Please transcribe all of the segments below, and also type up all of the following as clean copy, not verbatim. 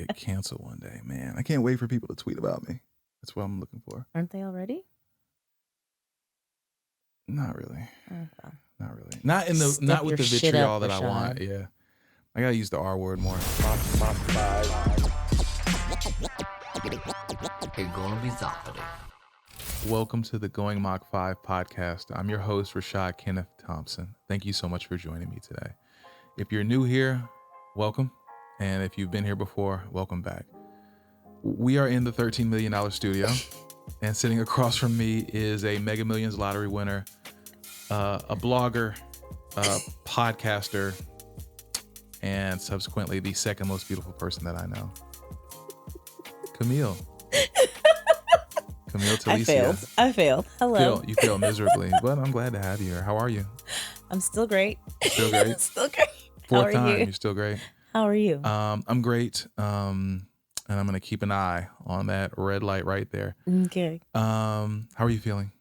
get canceled one day, man. I can't wait for people to tweet about me. That's what I'm looking for. Aren't they already? Not really. Okay. Not really. Not in the Step not with your the shit vitriol up, that I want. Rashad. Yeah. I gotta use the R word more. Welcome to the Going Mach 5 podcast. I'm your host, Rashad Kenneth Thompson. Thank you so much for joining me today. If you're new here, welcome. And if you've been here before, welcome back. We are in the $13 million studio, and sitting across from me is a Mega Millions lottery winner, a blogger, a podcaster, and subsequently the second most beautiful person that I know, Camille. Camille Telicia. I failed. Hello. You failed miserably, but I'm glad to have you here. How are you? I'm still great. Still great? Still great. Fourth time, you're still great. How are you? I'm great. And I'm going to keep an eye on that red light right there. Okay. How are you feeling?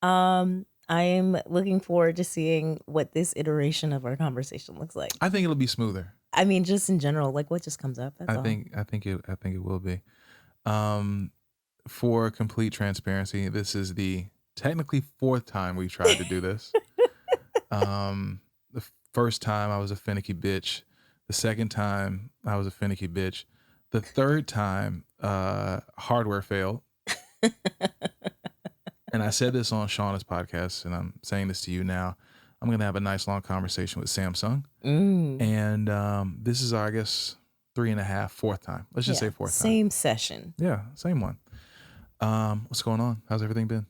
I am looking forward to seeing what this iteration of our conversation looks like. I think it'll be smoother. I mean, just in general, like what just comes up. That's all. I think it will be. For complete transparency, this is the technically fourth time we've tried to do this. The first time I was a finicky bitch. The second time I was a finicky bitch. The third time, hardware failed. And I said this on Shauna's podcast, and I'm saying this to you now. I'm going to have a nice long conversation with Samsung. And this is our, I guess, fourth time. Let's just say fourth time. Same session. Yeah, same one. What's going on? How's everything been?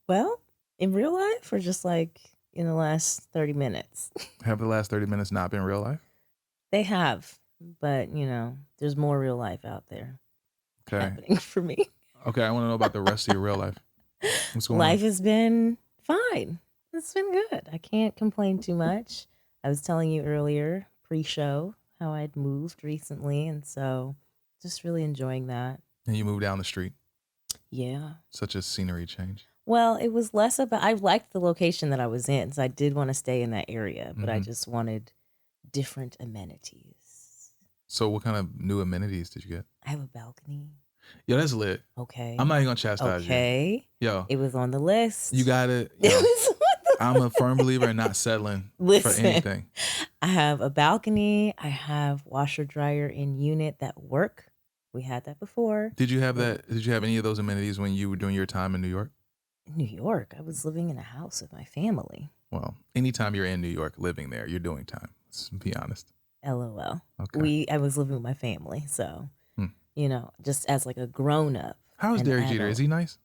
Well, in real life or just like in the last 30 minutes? Have the last 30 minutes not been real life? They have, but there's more real life out there happening for me. Okay, I want to know about the rest of your real life. What's going on? Life has been fine. It's been good. I can't complain too much. I was telling you earlier, pre-show, how I'd moved recently, and so just really enjoying that. And you moved down the street. Yeah. Such a scenery change. Well, it was less about, I liked the location that I was in, so I did want to stay in that area, but I just wanted different amenities. So what kind of new amenities did you get? I have a balcony. Yo, that's lit. Okay. I'm not even going to chastise you. Okay. Yo. It was on the list. You got it. I'm a firm believer in not settling for anything. I have a balcony. I have washer dryer in unit that work. We had that before. Did you have that? Did you have any of those amenities when you were doing your time in New York? New York? I was living in a house with my family. Well, anytime you're in New York living there, you're doing time. Let's be honest. LOL. Okay. I was living with my family. So, just as like a grown up. How is Derek Jeter? Is he nice?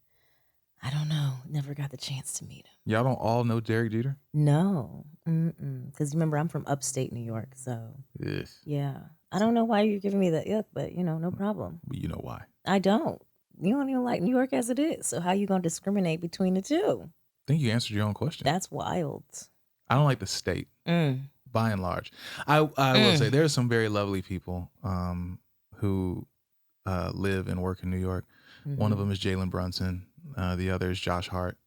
I don't know. Never got the chance to meet him. Y'all don't all know Derek Jeter? No. Because remember, I'm from upstate New York. So, yes. Yeah. I don't know why you're giving me the ick, but, no problem. But you know why. I don't. You don't even like New York as it is. So how you going to discriminate between the two? I think you answered your own question. That's wild. I don't like the state, by and large. I will say there are some very lovely people who live and work in New York. One of them is Jalen Brunson. The other is Josh Hart.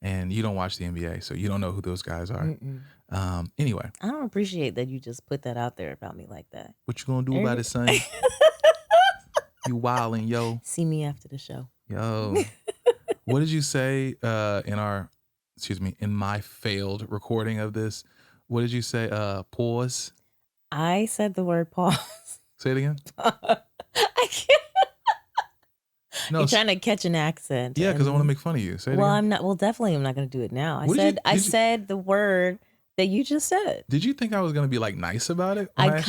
And you don't watch the NBA, so you don't know who those guys are. Anyway. I don't appreciate that you just put that out there about me like that. What you gonna do about it, son? You wildin', yo. See me after the show. Yo. What did you say in my failed recording of this? What did you say? Pause? I said the word pause. Say it again. I can't. No, you're trying to catch an accent. Yeah, because I want to make fun of you. Say it again. I'm not. Well, definitely, I'm not going to do it now. I said the word that you just said. Did you think I was going to be like nice about it? I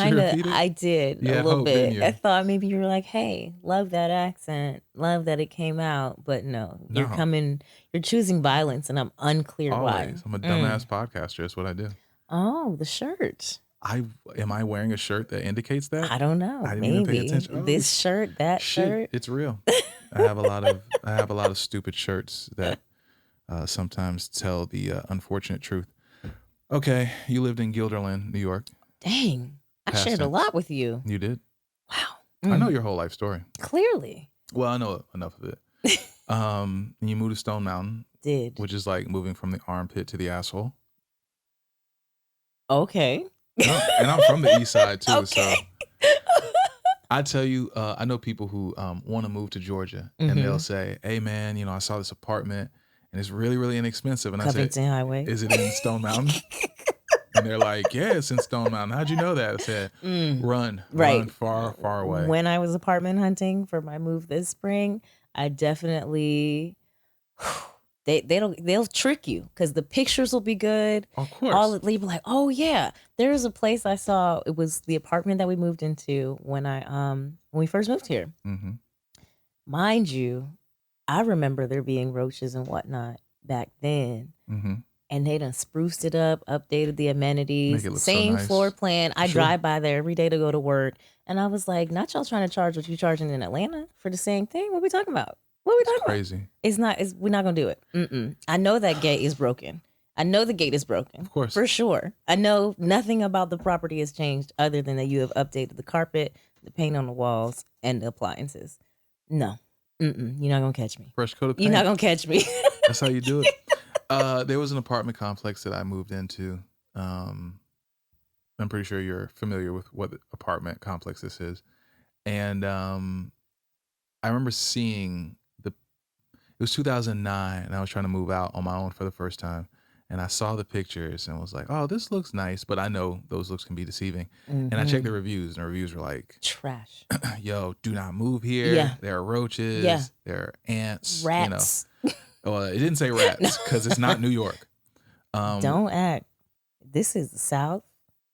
did a little bit. I thought maybe you were like, "Hey, love that accent, love that it came out," but no, you're choosing violence, and I'm unclear why. I'm a dumbass podcaster. That's what I do. Oh, the shirt. Am I wearing a shirt that indicates that? I don't know. I didn't even pay attention. This shirt, that shirt. It's real. I have a lot of stupid shirts that sometimes tell the unfortunate truth. Okay, you lived in Guilderland, New York. Dang, I shared a lot with you. You did? Wow. I know your whole life story. Clearly. Well, I know enough of it. You moved to Stone Mountain. Did. Which is like moving from the armpit to the asshole. Okay. And I'm from the east side too, okay. so I tell you, I know people who want to move to Georgia, and they'll Mm-hmm. say, "Hey, man, I saw this apartment, and it's really, really inexpensive." And I said, Covington Highway. "Is it in Stone Mountain?" And they're like, "Yeah, it's in Stone Mountain." How'd you know that? I said, Mm, "Run, right. run far, far away." When I was apartment hunting for my move this spring, I definitely they'll trick you because the pictures will be good. Of All course. they'll be like, oh yeah, there's a place I saw. It was the apartment that we moved into when we first moved here. Mm-hmm. Mind you, I remember there being roaches and whatnot back then. Mm-hmm. And they done spruced it up, updated the Make amenities, it look so same floor nice. plan. I Sure. drive by there every day to go to work. And I was like, not y'all trying to charge what you charging in Atlanta for the same thing? What we talking about? What we It's talking about? crazy. We're not going to do it. Mm-mm. I know that gate is broken. I know the gate is broken. Of course. For sure. I know nothing about the property has changed other than that you have updated the carpet, the paint on the walls, and the appliances. No. Mm-mm. You're not going to catch me. Fresh coat of paint. You're not going to catch me. That's how you do it. There was an apartment complex that I moved into. I'm pretty sure you're familiar with what apartment complex this is. And I remember seeing it was 2009, and I was trying to move out on my own for the first time. And I saw the pictures and was like, oh, this looks nice. But I know those looks can be deceiving. Mm-hmm. And I checked the reviews, and the reviews were like, trash. yo, do not move here. Yeah. There are roaches. Yeah. There are ants. Rats. Well, it didn't say rats because it's not New York. Don't act. This is the South.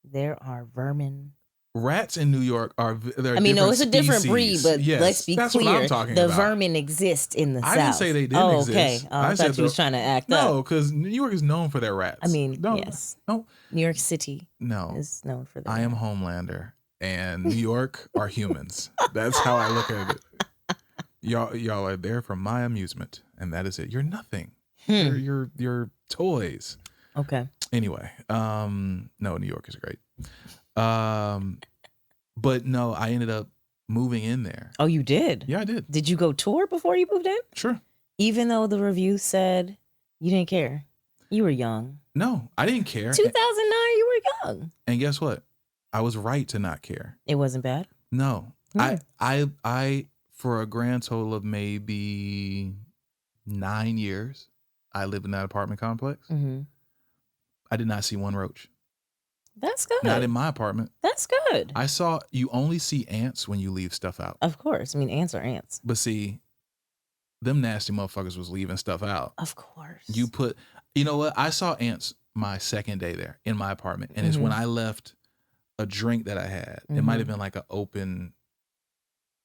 There are vermin. Rats in New York are. No, it's a different breed, but yes, let's be that's clear. What I'm talking the about. vermin exist in the South. I didn't say they didn't exist. Okay. I thought you was trying to act up. No, because New York is known for their rats. Yes. No. New York City No. is known for that. I am Homelander, and New York are humans. That's how I look at it. Y'all are there for my amusement, and that is it. You're nothing. You're toys. Okay. Anyway, no, New York is great. But no, I ended up moving in there. Oh, you did? Yeah, I did. Did you go tour before you moved in? Sure. Even though the review said you didn't care. You were young. No, I didn't care. 2009, you were young. And guess what? I was right to not care. It wasn't bad? No. I for a grand total of maybe 9 years, I lived in that apartment complex. Mm-hmm. I did not see one roach. That's good. Not in my apartment. That's good. I saw you only see ants when you leave stuff out. Of course. Ants are ants. But see, them nasty motherfuckers was leaving stuff out. Of course. You know what? I saw ants my second day there in my apartment. And it's when I left a drink that I had. It might have been like an open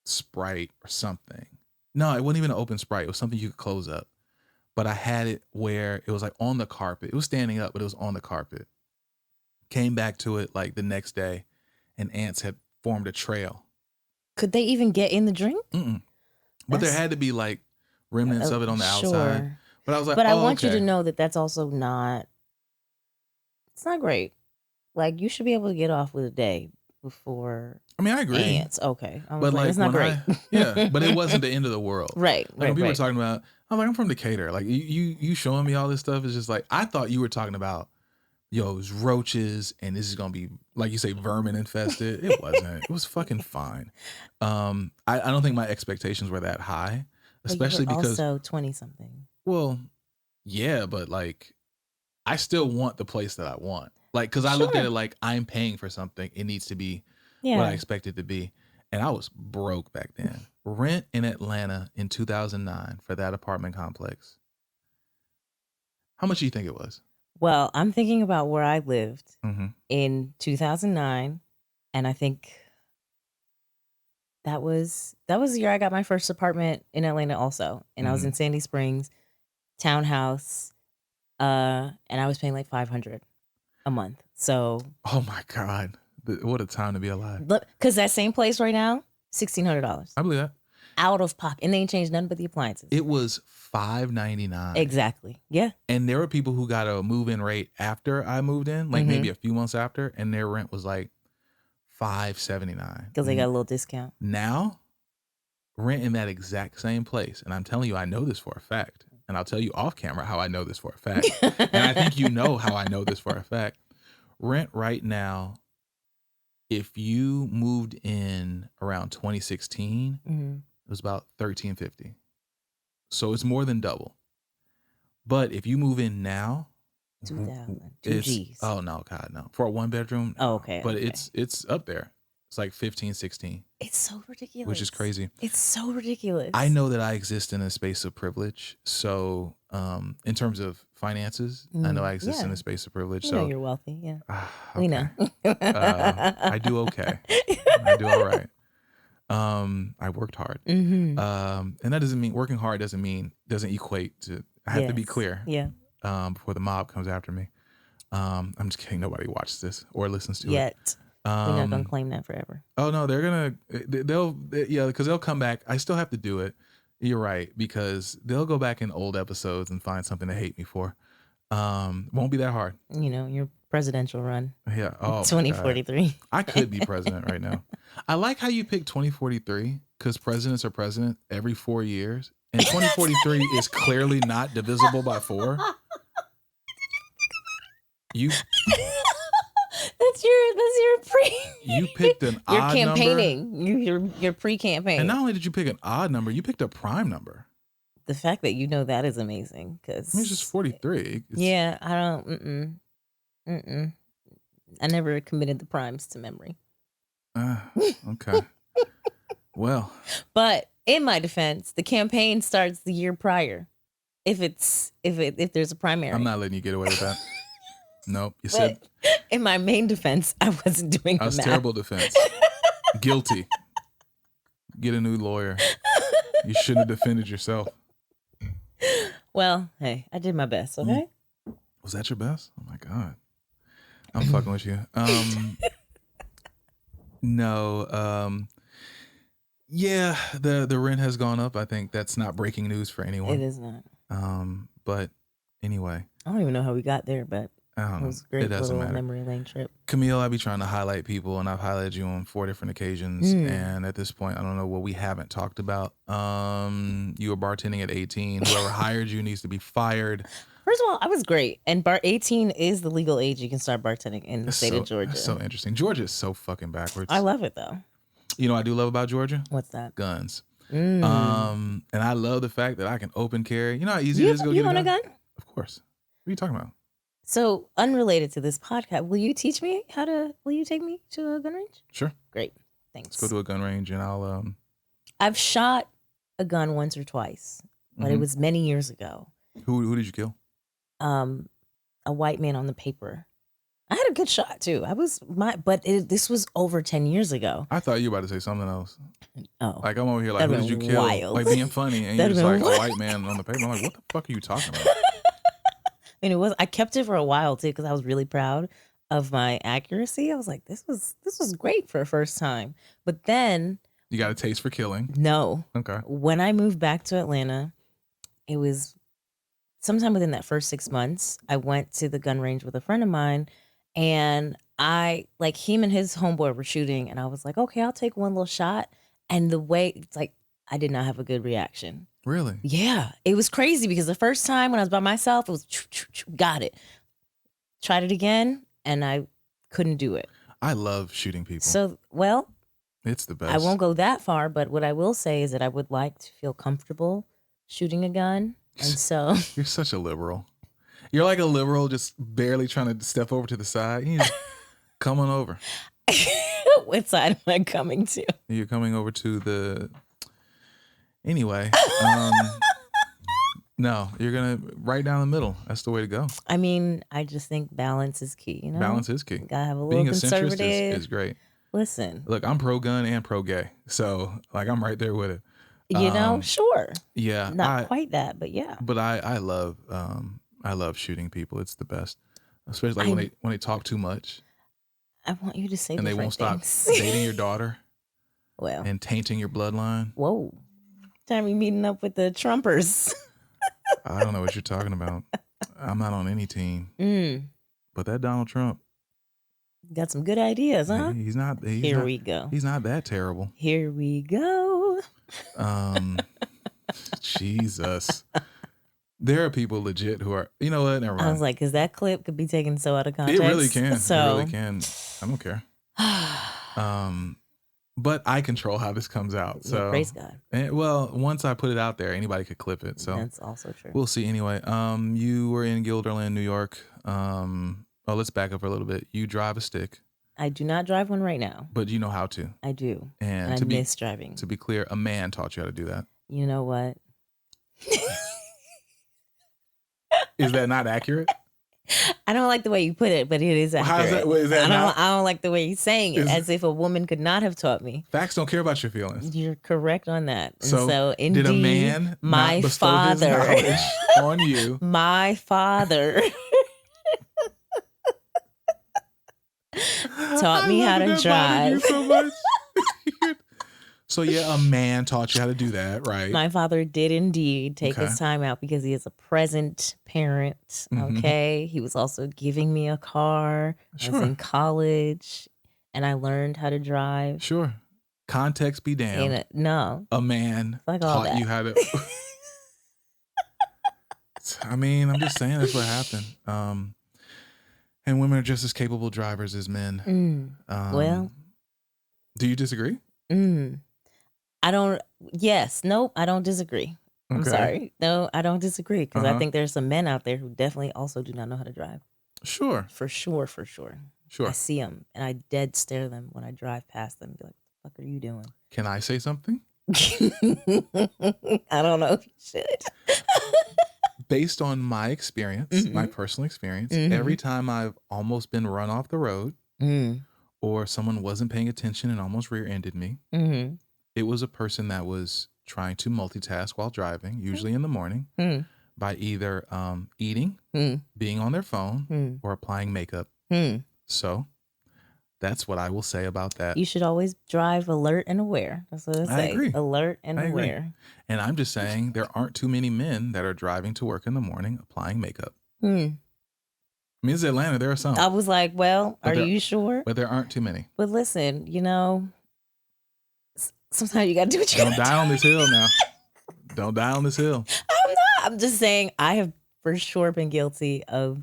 Sprite or something. No, it wasn't even an open Sprite. It was something you could close up. But I had it where it was like on the carpet. It was standing up, but it was on the carpet. Came back to it like the next day, and ants had formed a trail. Could they even get in the drink? Mm-mm. But there had to be like remnants of it on the outside. But I was like, but I want you to know that that's also it's not great. Like, you should be able to get off with a day before. I agree. Ants. Okay. But like, it's not great. Yeah, but it wasn't the end of the world. Right. Like when people were talking about, I'm from Decatur. Like you showing me all this stuff is just like, I thought you were talking about, it's roaches and this is going to be, like you say, vermin infested. It wasn't. It was fucking fine. I don't think my expectations were that high, especially because also 20 something. Well, yeah, but like, I still want the place that I want. Like, because I looked at it like, I'm paying for something. It needs to be what I expect it to be. And I was broke back then. Rent in Atlanta in 2009 for that apartment complex. How much do you think it was? Well, I'm thinking about where I lived Mm-hmm. in 2009. And I think that was the year I got my first apartment in Atlanta also. And I was in Sandy Springs, townhouse. And I was paying like $500 a month. So. Oh my God. What a time to be alive. Because that same place right now, $1,600. I believe that. Out of pocket. And they ain't changed nothing but the appliances. It was $599. Exactly. Yeah. And there were people who got a move-in rate after I moved in, like maybe a few months after, and their rent was like $579. Because they got a little discount. Now, rent in that exact same place, and I'm telling you, I know this for a fact, and I'll tell you off camera how I know this for a fact, and I think you know how I know this for a fact. Rent right now if you moved in around 2016, it was about $1,350. So it's more than double. But if you move in now, 2,000, it's G's. oh no, God, no. For a 1-bedroom, Oh, okay. But okay. it's up there. It's like 15, 16. It's so ridiculous. Which is crazy. It's so ridiculous. I know that I exist in a space of privilege. So in terms of finances, I know I exist in a space of privilege. You so know you're wealthy, yeah. Okay. We know. I do okay. I do all right. I worked hard. And that doesn't mean working hard doesn't equate to I have to be clear. Yeah. Before the mob comes after me. I'm just kidding. Nobody watches this or listens to it. Yet. We're not gonna claim that forever. Oh no, because they'll come back. I still have to do it. You're right, because they'll go back in old episodes and find something to hate me for. Won't be that hard. You know, your presidential run. Yeah. Oh, 2043. I could be president right now. I like how you picked 2043 because presidents are president every 4 years, and 2043 is clearly not divisible by 4. You. That's your pre. You picked an You're odd campaigning. number. You're pre-campaign. And not only did you pick an odd number, you picked a prime number. The fact that you know that is amazing because I mean, it's just 43. Yeah, I don't. I never committed the primes to memory. Okay. Well. But in my defense, the campaign starts the year prior. If there's a primary, I'm not letting you get away with that. Nope. You but said. In my main defense, I wasn't doing. That was the math. terrible defense. Guilty. Get a new lawyer. You shouldn't have defended yourself. Well, hey, I did my best. Okay. Was that your best? Oh my God. I'm fucking with you. No. Yeah, the rent has gone up. I think that's not breaking news for anyone. It is not. But anyway. I don't even know how we got there, but I don't know. It was a great It doesn't little matter. memory lane trip. Camille, I be trying to highlight people, and I've highlighted you on 4 different occasions. And at this point, I don't know what we haven't talked about. You were bartending at 18. Whoever hired you needs to be fired. First of all, I was great. And 18 is the legal age you can start bartending in the state of Georgia. That's so interesting. Georgia is so fucking backwards. I love it, though. You know what I do love about Georgia? What's that? Guns. And I love the fact that I can open carry. You know how easy it is to go You get want a gun? Of course. What are you talking about? So, unrelated to this podcast, will you take me to a gun range? Sure. Great. Thanks. Let's go to a gun range and I'll I've shot a gun once or twice, but it was many years ago. Who did you kill? A white man on the paper. I had a good shot too. This was over 10 years ago. I thought you were about to say something else. Oh. Like I'm over here like, who did you kill? Wild. Like being funny and you're just like a white man on the paper. I'm like, what the fuck are you talking about? And I kept it for a while too because I was really proud of my accuracy. I was like, this was great for a first time. But then You got a taste for killing. no. Okay. When I moved back to Atlanta, it was sometime within that first 6 months, I went to the gun range with a friend of mine, and him and his homeboy were shooting, and I was like, okay, I'll take one little shot. And the way it's like, I did not have a good reaction. Really? Yeah, it was crazy because the first time when I was by myself, it was got it. Tried it again, and I couldn't do it. I love shooting people. So, well, it's the best. I won't go that far, but what I will say is that I would like to feel comfortable shooting a gun. And so You're such a liberal. You're like a liberal just barely trying to step over to the side. You just come on over. what side am I coming to? You're coming over to the... Anyway. No, you're going to right down the middle. That's the way to go. I mean, I just think balance is key, you know? Balance is key. Gotta have a little Being a conservative. centrist is great. Listen. Look, I'm pro-gun and pro-gay. So, like, I'm right there with it. You know, sure. Yeah. Not quite that, but yeah. But I love shooting people. It's the best. Especially like when they talk too much. I want you to say and they won't stop things. dating your daughter. Well. And tainting your bloodline. Whoa. Time we meeting up with the Trumpers. I don't know what you're talking about. I'm not on any team. But that Donald Trump. Got some good ideas, huh? He's not. Here we go. He's not that terrible. Here we go. Jesus. There are people legit who are, you know what? Never mind. I was like, because that clip could be taken so out of context. It really can. So, It really can. I don't care. But I control how this comes out. Yeah, So, praise God. well, once I put it out there, anybody could clip it. So That's also true. we'll see. Anyway, you were in Guilderland, New York. Let's back up a little bit. You drive a stick. I do not drive one right now. But you know how to. I do. And I miss driving. To be clear, a man taught you how to do that. You know what? Is that not accurate? I don't like the way you put it, but it is accurate. I don't like the way you're saying it, as if a woman could not have taught me. Facts don't care about your feelings. You're correct on that. And so indeed, did a man my not father his knowledge on you? My father taught me how to drive. So much. So yeah, a man taught you how to do that, right? My father did indeed take his time out because he is a present parent. Okay. He was also giving me a car. I was in college and I learned how to drive. Sure. Context be damned. No. A man taught you how to. I mean, I'm just saying that's what happened. And women are just as capable drivers as men. Well. Do you disagree? I don't disagree. I'm sorry. No, I don't disagree because I think there's some men out there who definitely also do not know how to drive. Sure. For sure. I see them and I dead stare them when I drive past them and be like, what the fuck are you doing? Can I say something? I don't know if you should. Based on my experience, my personal experience, every time I've almost been run off the road or someone wasn't paying attention and almost rear-ended me, it was a person that was trying to multitask while driving, usually in the morning, by either eating, being on their phone, or applying makeup. So that's what I will say about that. You should always drive alert and aware. That's what I say. I agree. Alert and aware. Agree. And I'm just saying there aren't too many men that are driving to work in the morning applying makeup. I mean, it's Atlanta. There are some. I was like, well, are you sure? But there aren't too many. But listen, sometimes you got to do what you got to do. Don't die on this hill now. Don't die on this hill. I'm not. I'm just saying I have for sure been guilty of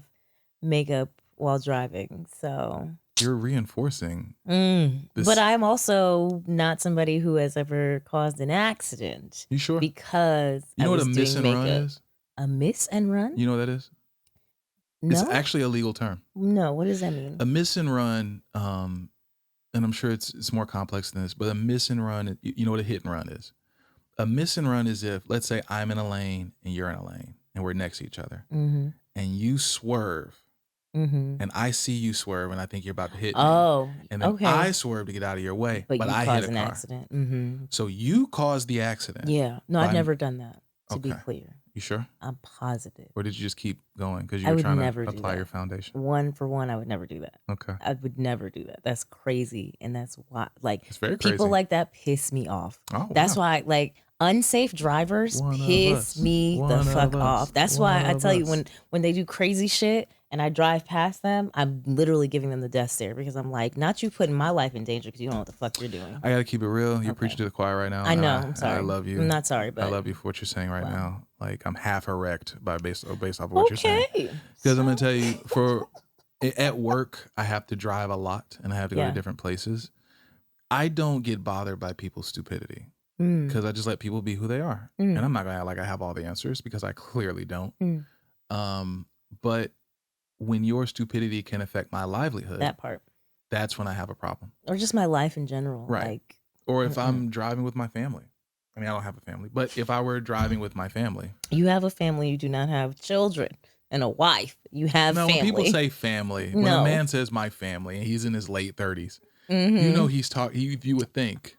makeup while driving. So you're reinforcing this. But I'm also not somebody who has ever caused an accident. You sure? Because you know what a miss and run is? A miss and run? You know what that is? No. It's actually a legal term. No, what does that mean? A miss and run, and I'm sure it's more complex than this, but a miss and run, you know what a hit and run is? A miss and run is if, let's say I'm in a lane and you're in a lane and we're next to each other and you swerve and I see you swerve and I think you're about to hit me. And then I swerve to get out of your way, but I hit a car. Accident. So you caused the accident. Yeah. No, I've never done that, to be clear. You sure? I'm positive. Or did you just keep going because you were trying to apply your foundation? One for one, I would never do that. Okay. I would never do that. That's crazy. And that's why, it's very people crazy. Like that piss me off. Oh, that's why, unsafe drivers piss me the fuck off. That's why I tell you, when they do crazy shit and I drive past them, I'm literally giving them the death stare because I'm like, not you putting my life in danger because you don't know what the fuck you're doing. I got to keep it real. You're preaching to the choir right now. I know. I'm sorry. I love you. I'm not sorry, but I love you for what you're saying right now. Like, I'm half erect based off of what you're saying. Because I'm going to tell you, at work, I have to drive a lot and I have to go to different places. I don't get bothered by people's stupidity because I just let people be who they are. And I'm not going to act like I have all the answers because I clearly don't. But when your stupidity can affect my livelihood, that part, that's when I have a problem. Or just my life in general. Right. Or if I'm driving with my family. I mean, I don't have a family, but if I were driving with my family. You have a family, you do not have children and a wife. You have family. When people say family, when a man says my family and he's in his late 30s, you know you would think,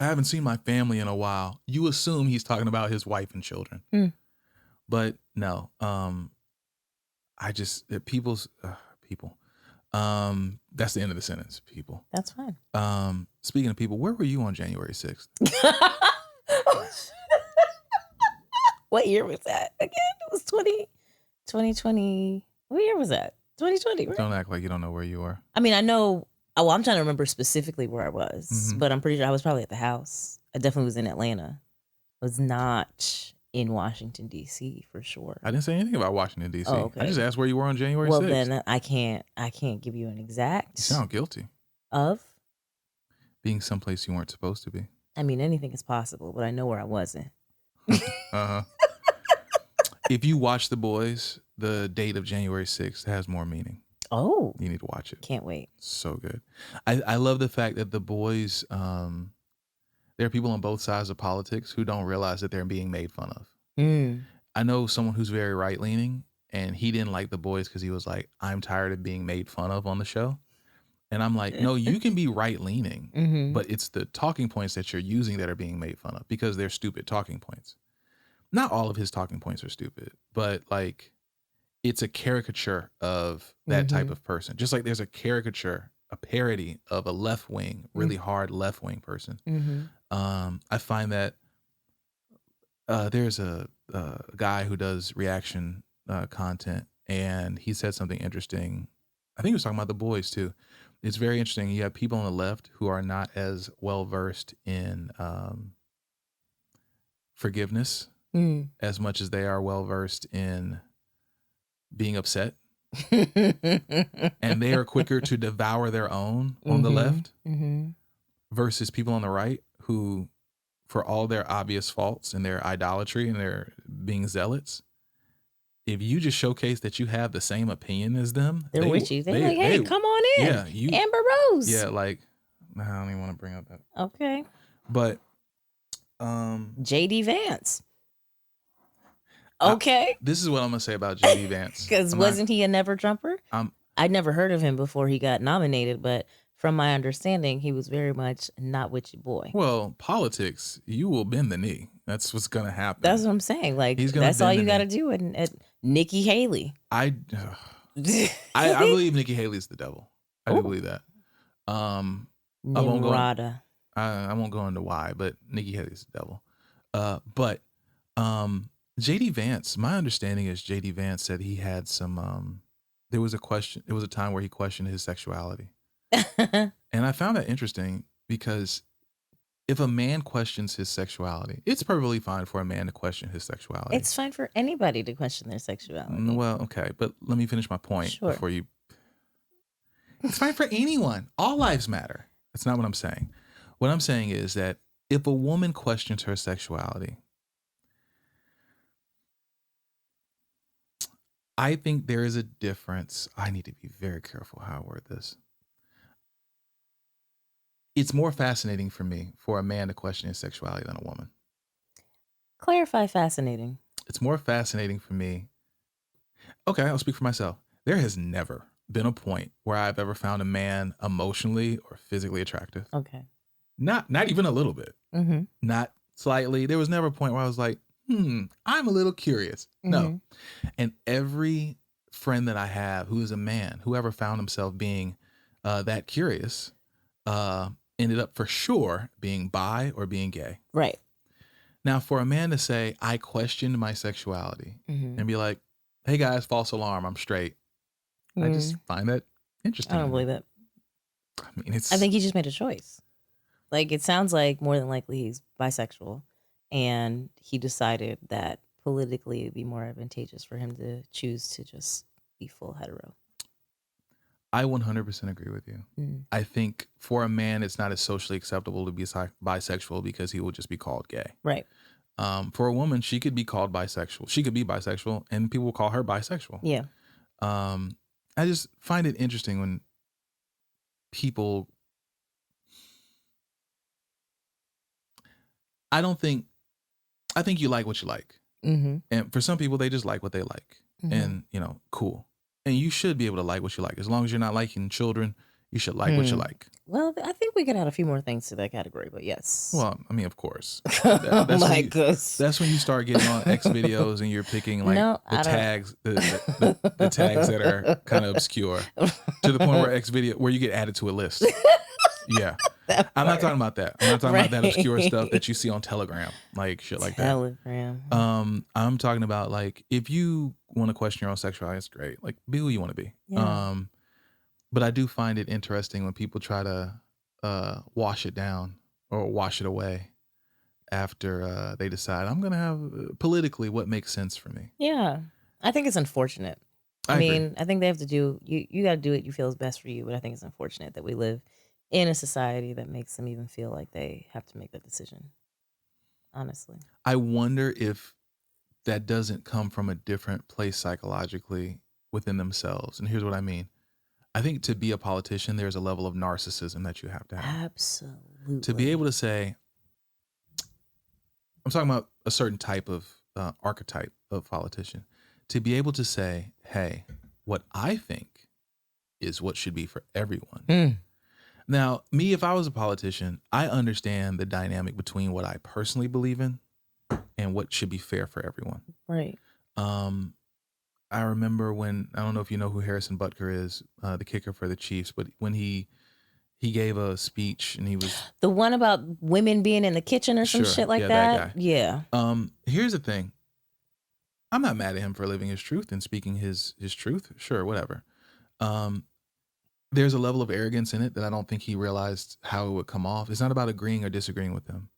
I haven't seen my family in a while. You assume he's talking about his wife and children. But no, people. That's the end of the sentence, people. That's fine. Speaking of people, where were you on January 6th? What year was that? Again, it was 2020. What year was that? 2020, right? Don't act like you don't know where you are. I mean, I know. Oh, I'm trying to remember specifically where I was, but I'm pretty sure I was probably at the house. I definitely was in Atlanta. I was not in Washington, D.C. for sure. I didn't say anything about Washington, D.C. Oh, okay. I just asked where you were on January 6th. Well, then I can't give you an exact. You sound guilty. Of? being someplace you weren't supposed to be. I mean, anything is possible, but I know where I wasn't. Uh-huh. If you watch The Boys, the date of January 6th has more meaning. Oh, You need to watch it. can't wait. So good. I love the fact that The Boys, there are people on both sides of politics who don't realize that they're being made fun of. Mm. I know someone who's very right-leaning, and he didn't like The Boys because he was like, I'm tired of being made fun of on the show. And I'm like, no, you can be right-leaning, Mm-hmm. but it's the talking points that you're using that are being made fun of because they're stupid talking points. Not all of his talking points are stupid, but like it's a caricature of that type of person. Just like there's a caricature, a parody of a left-wing, really hard left-wing person. Mm-hmm. I find that there's a guy who does reaction content, and he said something interesting. I think he was talking about The Boys too. It's very interesting. You have people on the left who are not as well versed in forgiveness as much as they are well versed in being upset. And they are quicker to devour their own on the left versus people on the right who, for all their obvious faults and their idolatry and their being zealots, if you just showcase that you have the same opinion as them, They're with you. They're like, hey, come on in. Yeah, Amber Rose. Yeah, like, I don't even want to bring up that. Okay. But JD Vance. Okay. This is what I'm gonna say about JD Vance. Because wasn't he a never jumper? I'd never heard of him before he got nominated, but from my understanding, he was very much not with your boy. Well, politics, you will bend the knee. That's what's gonna happen. That's what I'm saying. Like, that's all you got to do at Nikki Haley. I believe Nikki Haley's the devil. I do believe that. I won't go into why, but Nikki Haley's the devil. But JD Vance, my understanding is JD Vance said he had some there was a time where he questioned his sexuality. And I found that interesting because if a man questions his sexuality, it's perfectly fine for a man to question his sexuality. It's fine for anybody to question their sexuality. Well, okay, but let me finish my point before you. It's fine for anyone. All lives matter. That's not what I'm saying. What I'm saying is that if a woman questions her sexuality, I think there is a difference. I need to be very careful how I word this. It's more fascinating for me for a man to question his sexuality than a woman. Clarify fascinating. It's more fascinating for me. Okay, I'll speak for myself. There has never been a point where I've ever found a man emotionally or physically attractive. Okay. Not even a little bit. Not slightly. There was never a point where I was like, I'm a little curious. No. And every friend that I have who is a man, whoever found himself being that curious, ended up for sure being bi or being gay. Right. Now, for a man to say, I questioned my sexuality and be like, hey guys, false alarm, I'm straight. I just find that interesting. I don't believe it. I mean, I think he just made a choice. Like, it sounds like more than likely he's bisexual, and he decided that politically it'd be more advantageous for him to choose to just be full hetero. I 100% agree with you. I think for a man, it's not as socially acceptable to be bisexual because he will just be called gay. Right. For a woman, she could be called bisexual. She could be bisexual, and people will call her bisexual. Yeah. I just find it interesting when people. I think you like what you like. And for some people, they just like what they like. And, cool. And you should be able to like what you like. As long as you're not liking children, you should like what you like. Well, I think we could add a few more things to that category, but yes. Well, I mean, of course. That's when you start getting on X videos and you're picking like the tags, the tags that are kind of obscure to the point where you get added to a list. Yeah. I'm not talking about that. I'm not talking about that obscure stuff that you see on Telegram, like shit like that. Telegram. I'm talking about like if you want to question your own sexuality, it's great. Like be who you want to be. Yeah. But I do find it interesting when people try to wash it down or wash it away after they decide I'm gonna have politically what makes sense for me. Yeah, I think it's unfortunate. I mean, I think they have to do you got to do what you feel is best for you, but I think it's unfortunate that we live in a society that makes them even feel like they have to make that decision, honestly. I wonder if that doesn't come from a different place psychologically within themselves. And here's what I mean. I think to be a politician, there's a level of narcissism that you have to have. Absolutely. To be able to say, I'm talking about a certain type of archetype of politician. To be able to say, hey, what I think is what should be for everyone. Mm. Now, me, if I was a politician, I understand the dynamic between what I personally believe in and what should be fair for everyone. Right. I remember when, I don't know if you know who Harrison Butker is, the kicker for the Chiefs, but when he gave a speech and he was The one about women being in the kitchen or some Sure, shit like yeah, that. that guy. Yeah. Here's the thing. I'm not mad at him for living his truth and speaking his truth. Sure, whatever. There's a level of arrogance in it that I don't think he realized how it would come off. It's not about agreeing or disagreeing with him.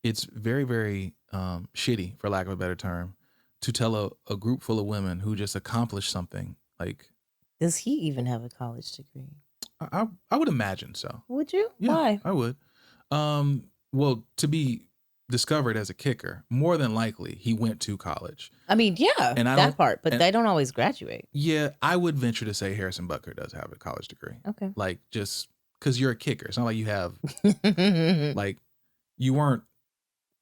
It's very, very shitty, for lack of a better term, to tell a group full of women who just accomplished something. Like, Does he even have a college degree? I would imagine so. Would you? Yeah, Why? I would. Well, to be discovered as a kicker, more than likely he went to college. I mean, yeah, And I that don't- part, but and- they don't always graduate. Yeah, I would venture to say Harrison Butker does have a college degree. Okay. Like, just because you're a kicker. It's not like you have, like, you weren't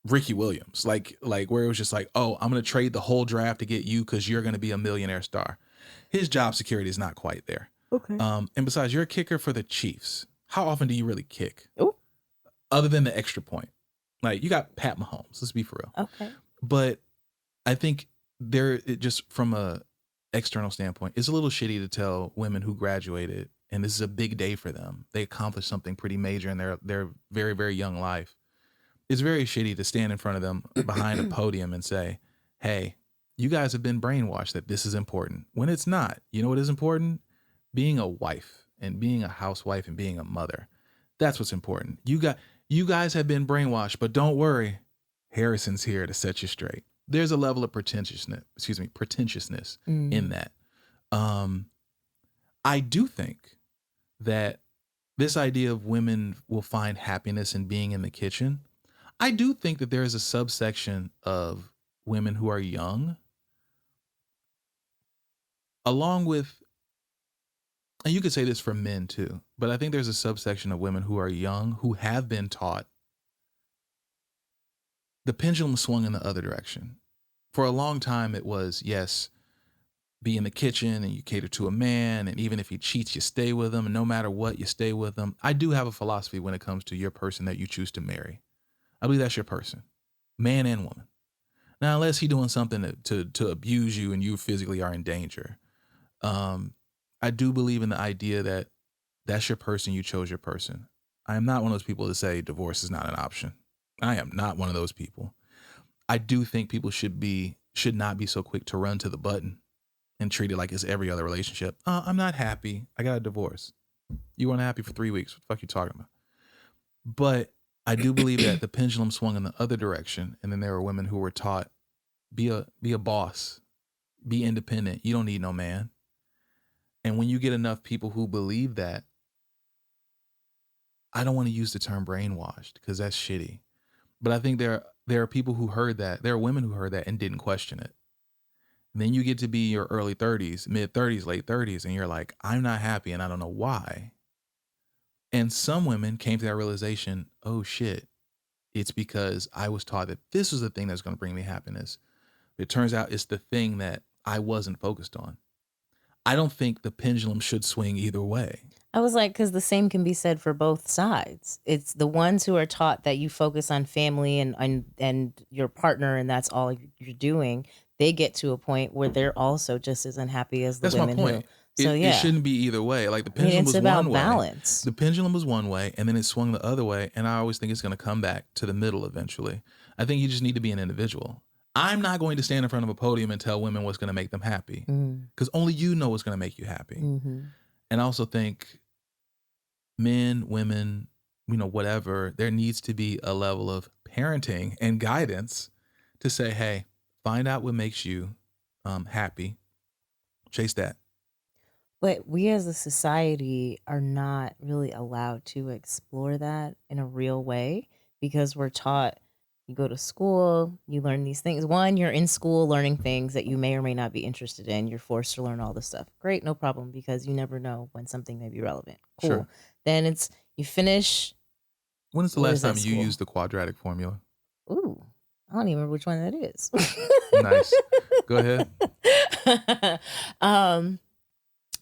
Ricky Williams. Like where it was just like, oh, I'm going to trade the whole draft to get you because you're going to be a millionaire star. His job security is not quite there. Okay. And besides, you're a kicker for the Chiefs. How often do you really kick? Ooh. Other than the extra point. Like, you got Pat Mahomes. Let's be for real. Okay. But I think just from a external standpoint, it's a little shitty to tell women who graduated, and this is a big day for them. They accomplished something pretty major in their very, very young life. It's very shitty to stand in front of them behind a podium and say, hey, you guys have been brainwashed that this is important. When it's not. You know what is important? Being a wife and being a housewife and being a mother. That's what's important. You guys have been brainwashed, but don't worry. Harrison's here to set you straight. There's a level of pretentiousness in that. I do think that this idea of women will find happiness in being in the kitchen, I do think that there is a subsection of women who are young, along with, and you could say this for men too, but I think there's a subsection of women who are young who have been taught the pendulum swung in the other direction. For a long time, it was, yes, be in the kitchen and you cater to a man. And even if he cheats, you stay with him. And no matter what, you stay with him. I do have a philosophy when it comes to your person that you choose to marry. I believe that's your person, man and woman. Now, unless he's doing something to abuse you and you physically are in danger. I do believe in the idea that that's your person, you chose your person. I am not one of those people to say divorce is not an option. I am not one of those people. I do think people should not be so quick to run to the button and treat it like it's every other relationship. I'm not happy. I got a divorce. You weren't happy for 3 weeks. What the fuck are you talking about? But I do believe that the pendulum swung in the other direction. And then there were women who were taught, be a boss, be independent. You don't need no man. And when you get enough people who believe that, I don't want to use the term brainwashed because that's shitty. But I think there are people who heard that. There are women who heard that and didn't question it. And then you get to be your early 30s, mid 30s, late 30s, and you're like, I'm not happy and I don't know why. And some women came to that realization, oh shit, it's because I was taught that this was the thing that's going to bring me happiness. It turns out it's the thing that I wasn't focused on. I don't think the pendulum should swing either way. I was like, because the same can be said for both sides. It's the ones who are taught that you focus on family and your partner and that's all you're doing. They get to a point where they're also just as unhappy as the That's women my point. So It shouldn't be either way. Like the pendulum was about one way. balance. The pendulum was one way, and then it swung the other way. And I always think it's going to come back to the middle eventually. I think you just need to be an individual. I'm not going to stand in front of a podium and tell women what's going to make them happy, because only you know what's going to make you happy. Mm-hmm. And I also think men, women, whatever, there needs to be a level of parenting and guidance to say, hey, find out what makes you happy. Chase that. But we as a society are not really allowed to explore that in a real way because we're taught you go to school, you learn these things. One, you're in school learning things that you may or may not be interested in. You're forced to learn all this stuff. Great, no problem, because you never know when something may be relevant. Sure. Cool. Then it's you finish. When is the What last is that time you school? used the quadratic formula? Ooh, I don't even remember which one that is. Nice. Go ahead.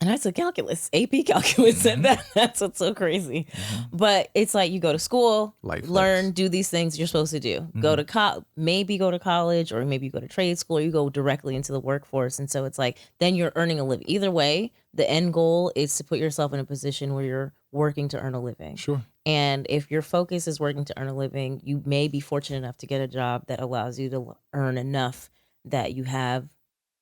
And I took calculus, AP calculus at that. That's what's so crazy. But it's like you go to school, Life learn, flex. do these things you're supposed to do. Go to maybe go to college, or maybe you go to trade school, or you go directly into the workforce. And so it's like then you're earning a living. Either way, the end goal is to put yourself in a position where you're working to earn a living. Sure. And if your focus is working to earn a living, you may be fortunate enough to get a job that allows you to earn enough that you have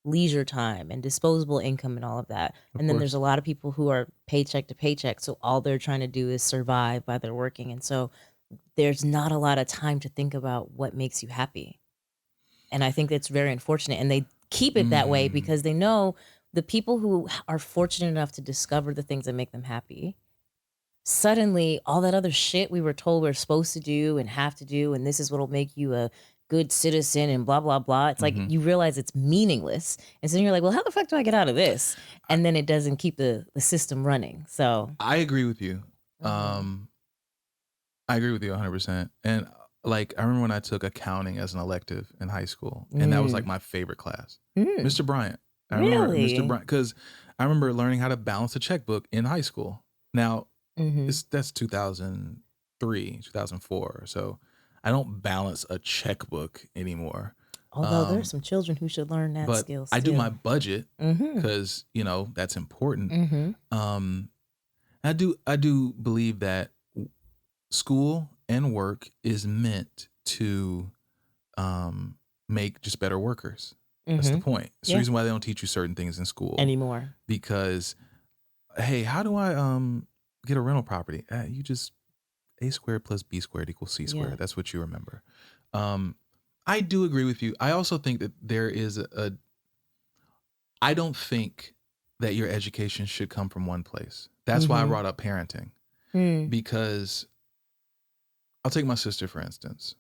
leisure time and disposable income and all of that. And then there's a lot of people who are paycheck to paycheck. So all they're trying to do is survive while they're working. And so there's not a lot of time to think about what makes you happy. And I think that's very unfortunate. And they keep it that way because they know the people who are fortunate enough to discover the things that make them happy, suddenly all that other shit we were told we're supposed to do and have to do, and this is what'll make you a good citizen and blah, blah, blah. It's like you realize it's meaningless. And so you're like, well, how the fuck do I get out of this? And then it doesn't keep the system running. So I agree with you. I agree with you 100%. And like, I remember when I took accounting as an elective in high school, and that was like my favorite class. Mr. Bryant. I remember Mr. Really? Bryant, because I remember learning how to balance a checkbook in high school. Now, that's 2003, 2004. So I don't balance a checkbook anymore. Although there's some children who should learn that But skill I do still. my budget because, that's important. I do believe that school and work is meant to make just better workers. That's the point. It's the reason why they don't teach you certain things in school Anymore. Because, hey, how do I get a rental property? You just A squared plus B squared equals C squared. Yeah. That's what you remember. I do agree with you. I also think that there is I don't think that your education should come from one place. That's why I brought up parenting. Because I'll take my sister, for instance.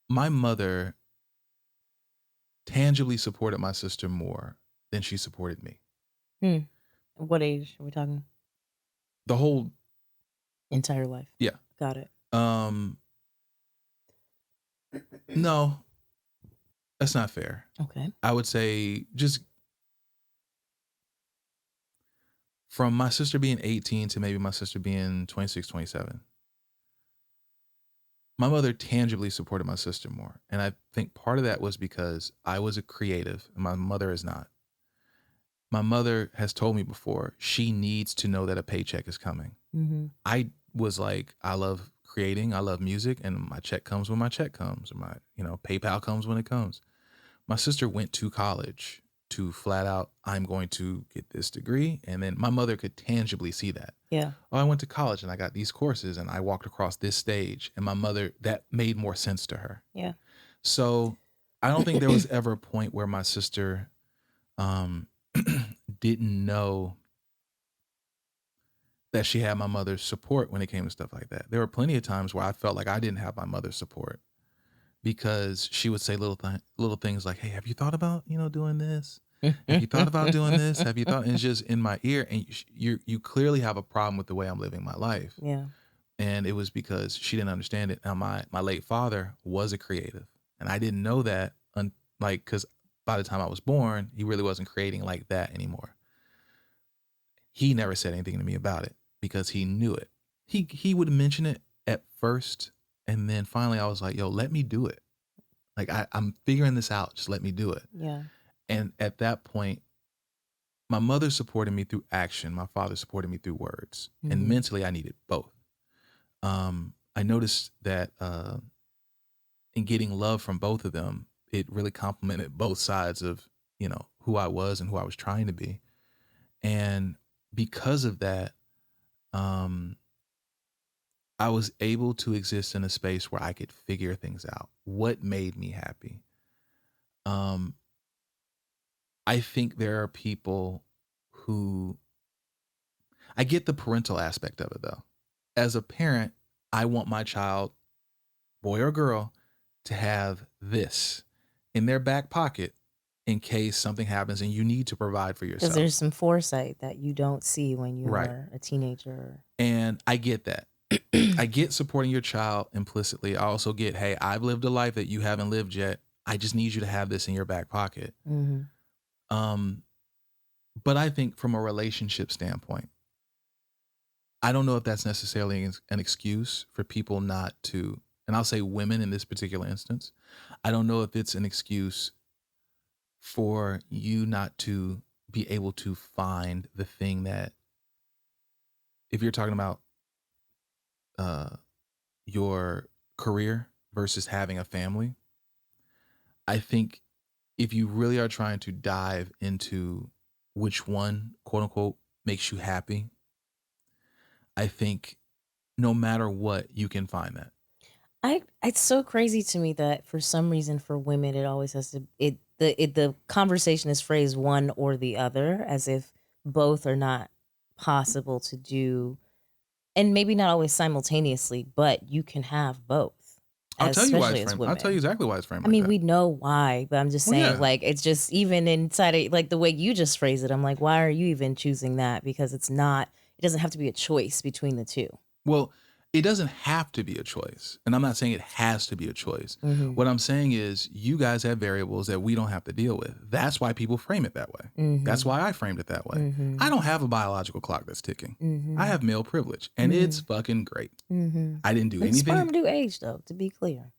My mother tangibly supported my sister more than she supported me. What age are we talking? The whole entire life. Yeah. Got it. No, that's not fair. Okay. I would say just from my sister being 18 to maybe my sister being 26, 27. My mother tangibly supported my sister more. And I think part of that was because I was a creative and my mother is not. My mother has told me before, she needs to know that a paycheck is coming. I was like, I love creating, I love music, and my check comes when my check comes, or my, PayPal comes when it comes. My sister went to college to flat out, I'm going to get this degree. And then my mother could tangibly see that. Yeah. Oh, I went to college and I got these courses and I walked across this stage. And my mother, that made more sense to her. Yeah. So I don't think there was ever a point where my sister didn't know that she had my mother's support when it came to stuff like that. There were plenty of times where I felt like I didn't have my mother's support because she would say little things like, hey, have you thought about, doing this? Have you thought about doing this? Have you thought? And it's just in my ear. And you clearly have a problem with the way I'm living my life. Yeah. And it was because she didn't understand it. Now, my late father was a creative. And I didn't know that, because by the time I was born, he really wasn't creating like that anymore. He never said anything to me about it because he knew it. He would mention it at first. And then finally I was like, yo, let me do it. Like I'm figuring this out. Just let me do it. Yeah. And at that point, my mother supported me through action. My father supported me through words. And mentally I needed both. I noticed that in getting love from both of them, it really complemented both sides of, who I was and who I was trying to be. And because of that, I was able to exist in a space where I could figure things out. What made me happy? I think there are people who, I get the parental aspect of it though. As a parent, I want my child, boy or girl, to have this in their back pocket in case something happens and you need to provide for Because yourself. there's some foresight that you don't see when you Right. are a teenager. And I get that. I get supporting your child implicitly. I also get, hey, I've lived a life that you haven't lived yet. I just need you to have this in your back pocket. Mm-hmm. But I think from a relationship standpoint, I don't know if that's necessarily an excuse for people not to, and I'll say women in this particular instance, I don't know if it's an excuse for you not to be able to find the thing that, if you're talking about your career versus having a family, I think if you really are trying to dive into which one, quote unquote, makes you happy, I think no matter what, you can find that. It's so crazy to me that for some reason for women it always has to the conversation is phrased one or the other, as if both are not possible to do, and maybe not always simultaneously, but you can have both. I'll tell you why Especially it's as framed. I'll tell you women. exactly why it's framed I like mean, that. we know why, but I'm just Well, saying, yeah. like, it's just even inside of, like, the way you just phrase it, I'm like, why are you even choosing that? Because it doesn't have to be a choice between the two. Well, it doesn't have to be a choice. And I'm not saying it has to be a choice. Mm-hmm. What I'm saying is you guys have variables that we don't have to deal with. That's why people frame it that way. Mm-hmm. That's why I framed it that way. Mm-hmm. I don't have a biological clock that's ticking. Mm-hmm. I have male privilege, and it's fucking great. Mm-hmm. I didn't do But anything. sperm do age, though, to be clear.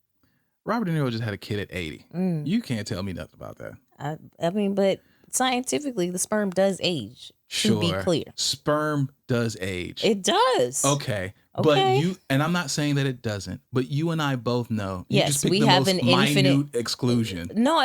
Robert De Niro just had a kid at 80. You can't tell me nothing about that. I mean, but scientifically, the sperm does age. Sure. To be clear, sperm does age. It does. Okay. Okay. But you, and I'm not saying that it doesn't, but you and I both know. You Yes, just picked we the have most an infinite minute exclusion. No,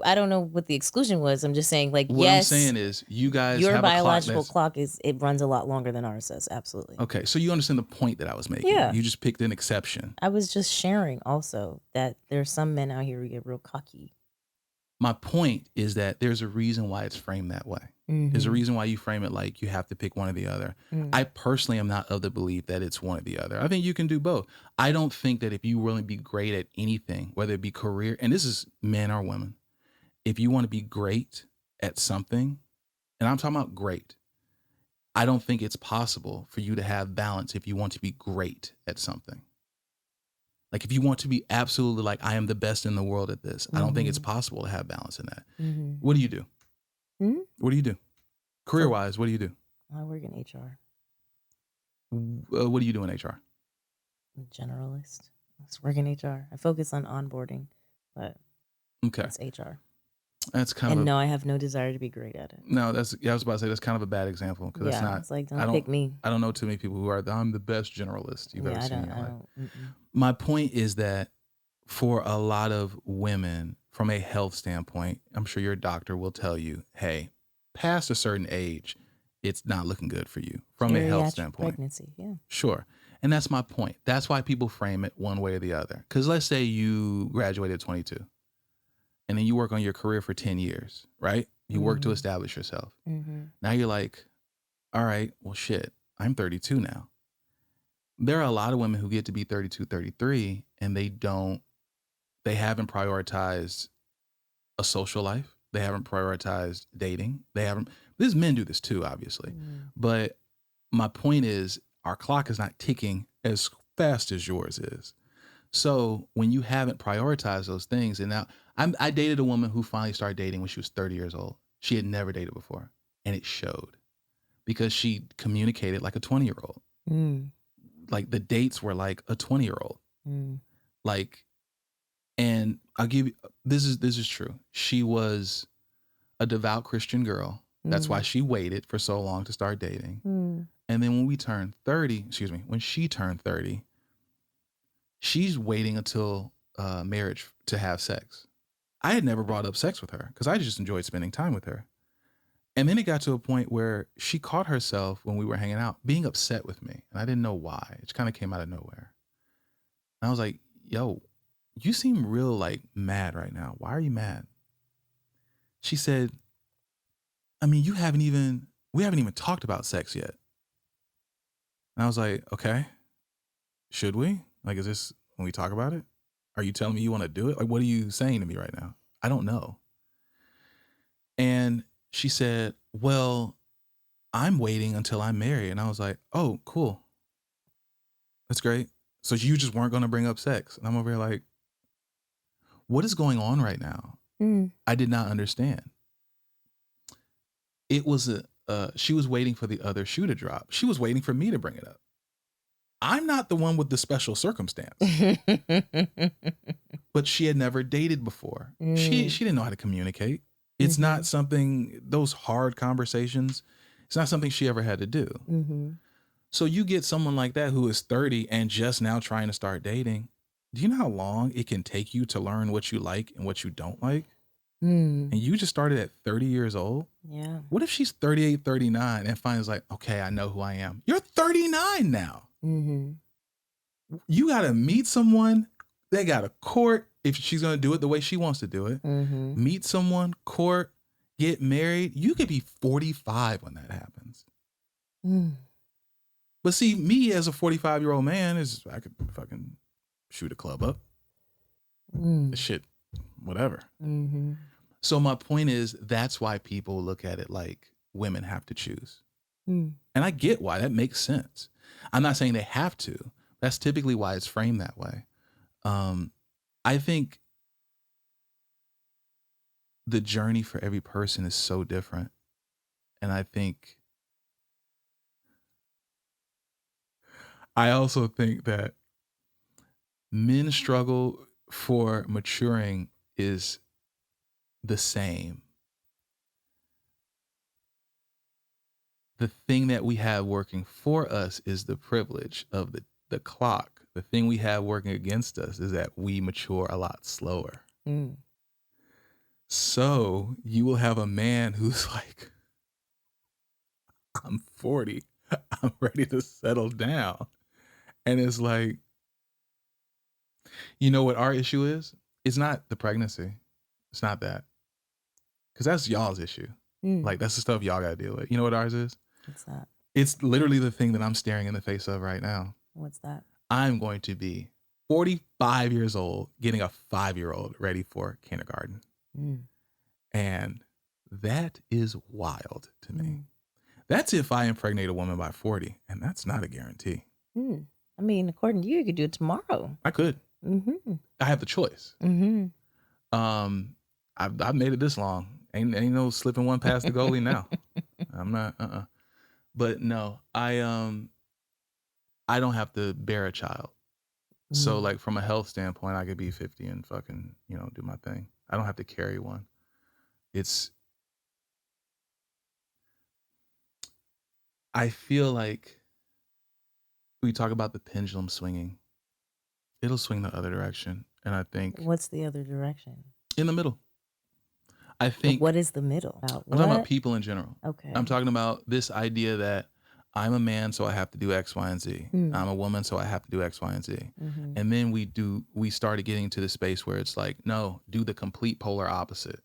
I don't know what the exclusion was. I'm just saying, like, What yes, I'm saying is you guys your have biological a clock it runs a lot longer than ours does. Absolutely. Okay, so you understand the point that I was making. Yeah. You just picked an exception. I was just sharing also that there's some men out here who get real cocky. My point is that there's a reason why it's framed that way. There's a reason why you frame it like you have to pick one or the other. I personally am not of the belief that it's one or the other. I think you can do both. I don't think that if you really be great at anything, whether it be career, and this is men or women, if you want to be great at something, and I'm talking about great, I don't think it's possible for you to have balance if you want to be great at something. Like if you want to be absolutely like, I am the best in the world at this, I don't think it's possible to have balance in that. What do you do? What do you do? Career-wise, what do you do? I work in HR. What do you do in HR? I'm a generalist. I work in HR. I focus on onboarding, but Okay. it's HR. That's kind And of no, I have no desire to be great at it. No, I was about to say that's kind of a bad example because it's not. It's like, don't pick me. I don't know too many people who are. I'm the best generalist you've ever seen in your life. Mm-mm. My point is that for a lot of women, from a health standpoint, I'm sure your doctor will tell you, hey, past a certain age, it's not looking good for you from a health standpoint. Pregnancy, yeah. Sure. And that's my point. That's why people frame it one way or the other. Because let's say you graduated at 22 and then you work on your career for 10 years, right? You work to establish yourself. Now you're like, all right, well, shit, I'm 32 now. There are a lot of women who get to be 32, 33, and they haven't prioritized a social life. They haven't prioritized dating. These men do this too, obviously. But my point is our clock is not ticking as fast as yours is. So when you haven't prioritized those things, and now I dated a woman who finally started dating when she was 30 years old. She had never dated before, and it showed because she communicated like a 20-year-old. Like the dates were like a 20-year-old. Like, and I'll give you, this is true. She was a devout Christian girl. That's why she waited for so long to start dating. And then when when she turned 30, she's waiting until marriage to have sex. I had never brought up sex with her because I just enjoyed spending time with her. And then it got to a point where she caught herself when we were hanging out being upset with me. And I didn't know why. It just kind of came out of nowhere. And I was like, yo, you seem real like mad right now. Why are you mad? She said, I mean, you haven't even we haven't even talked about sex yet. And I was like, okay, should we? Like, is this when we talk about it? Are you telling me you want to do it? Like, what are you saying to me right now? I don't know. And she said, well, I'm waiting until I'm married. And I was like, oh, cool. That's great. So you just weren't going to bring up sex. And I'm over here like, what is going on right now? I did not understand. It was she was waiting for the other shoe to drop. She was waiting for me to bring it up. I'm not the one with the special circumstance. But she had never dated before. She didn't know how to communicate. It's not something, those hard conversations, it's not something she ever had to do. So you get someone like that who is 30 and just now trying to start dating. Do you know how long it can take you to learn what you like and what you don't like? And you just started at 30 years old? Yeah. What if she's 38, 39 and finds like, okay, I know who I am. You're 39 now. You got to meet someone. They got to court if she's going to do it the way she wants to do it. Meet someone, court, get married. You could be 45 when that happens. But see, me as a 45-year-old man I could fucking shoot a club up. Shit, whatever. So my point is, that's why people look at it like women have to choose. And I get why. That makes sense. I'm not saying they have to. That's typically why it's framed that way. I think the journey for every person is so different. And I also think that men's struggle for maturing is the same. The thing that we have working for us is the privilege of the clock. The thing we have working against us is that we mature a lot slower. So you will have a man who's like, I'm 40. I'm ready to settle down. And it's like, you know what our issue is? It's not the pregnancy. It's not that. Because that's y'all's issue. Like, that's the stuff y'all got to deal with. You know what ours is? What's that? It's literally the thing that I'm staring in the face of right now. What's that? I'm going to be 45 years old, getting a 5-year-old ready for kindergarten. And that is wild to me. That's if I impregnate a woman by 40, and that's not a guarantee. I mean, according to you, you could do it tomorrow. I could. I have the choice. I've made it this long. Ain't no slipping one past the goalie now. I'm not. But no, I don't have to bear a child. So like from a health standpoint, I could be 50 and fucking, do my thing. I don't have to carry one. I feel like we talk about the pendulum swinging. It'll swing the other direction. And I think. What's the other direction? In the middle. I think. What is the middle? I'm talking about people in general. Okay. I'm talking about this idea that I'm a man, so I have to do X, Y, and Z. I'm a woman, so I have to do X, Y, and Z. And then we started getting to the space where it's like, no, do the complete polar opposite.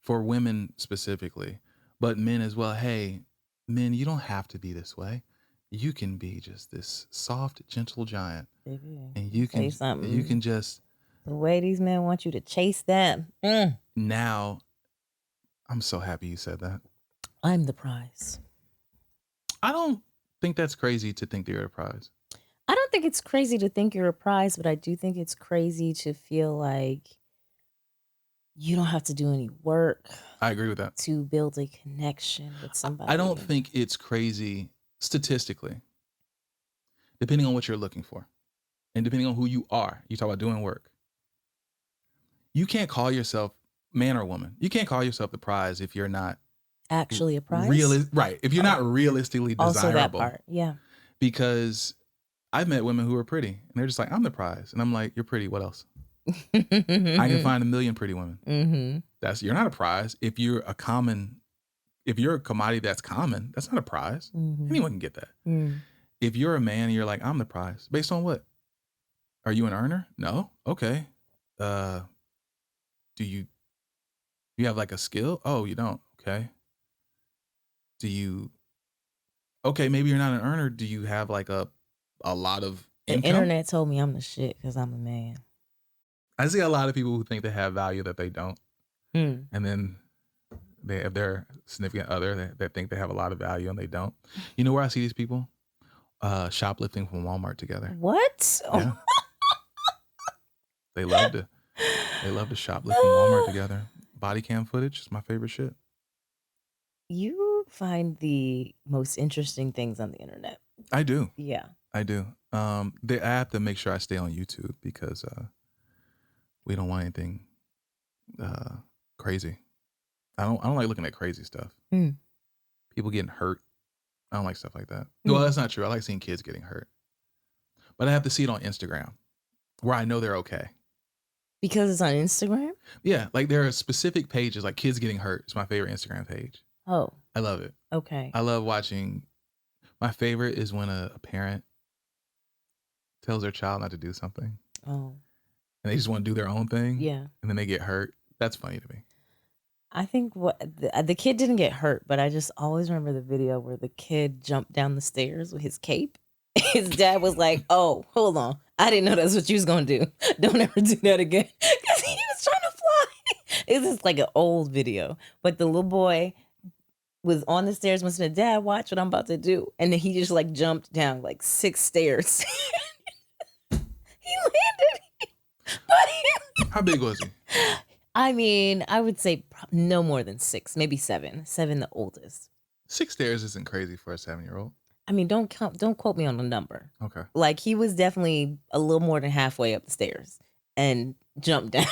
For women specifically, but men as well. Hey, men, you don't have to be this way. You can be just this soft, gentle giant. Baby, and you can just. The way these men want you to chase them. Now, I'm so happy you said that. I'm the prize. I don't think that's crazy to think that you're a prize. I don't think it's crazy to think you're a prize, but I do think it's crazy to feel like you don't have to do any work. I agree with that. To build a connection with somebody. I don't think it's crazy statistically, depending on what you're looking for and depending on who you are. You talk about doing work. You can't call yourself man or woman. You can't call yourself the prize if you're not actually a prize. Right. If you're not realistically desirable. Also that part. Yeah. Because I've met women who are pretty and they're just like, I'm the prize. And I'm like, you're pretty. What else? I can find 1 million pretty women. You're not a prize. If you're a commodity that's common, that's not a prize. Anyone can get that. If you're a man and you're like, I'm the prize, based on what? Are you an earner? No. Okay. Do you have like a skill? Oh, you don't. Okay. Do you, okay, maybe you're not an earner. Do you have like a lot of The income? internet told me I'm the shit because I'm a man. I see a lot of people who think they have value that they don't. Hmm. And then they have their significant other that think they have a lot of value and they don't. You know where I see these people? Shoplifting from Walmart together. What? Yeah. They love to shoplift from Walmart together. Body cam footage is my favorite shit. You find the most interesting things on the internet. I do. Yeah. I do. I have to make sure I stay on YouTube because we don't want anything crazy. I don't like looking at crazy stuff. Hmm. People getting hurt. I don't like stuff like that. Hmm. Well, that's not true. I like seeing kids getting hurt. But I have to see it on Instagram where I know they're okay. Because it's on Instagram? Yeah, like there are specific pages, like kids getting hurt. It's my favorite Instagram page. Oh, I love it. okay. I love watching. My favorite is when a parent tells their child not to do something Oh, and they just want to do their own thing. yeah. And then they get hurt. That's funny to me. I think what the kid didn't get hurt, but I just always remember the video where the kid jumped down the stairs with his cape. His dad was like, "Oh, hold on. I didn't know that's what you was going to do. Don't ever do that again." Because he was trying to fly. It's just like an old video. But the little boy was on the stairs and said, "Dad, watch what I'm about to do." And then he just like jumped down like 6 stairs. He landed. But How big was he? I mean, I would say no more than 6, maybe 7. 7 the oldest. 6 stairs isn't crazy for a 7-year-old. I mean, don't quote me on the number. Okay. Like he was definitely a little more than halfway up the stairs and jumped down.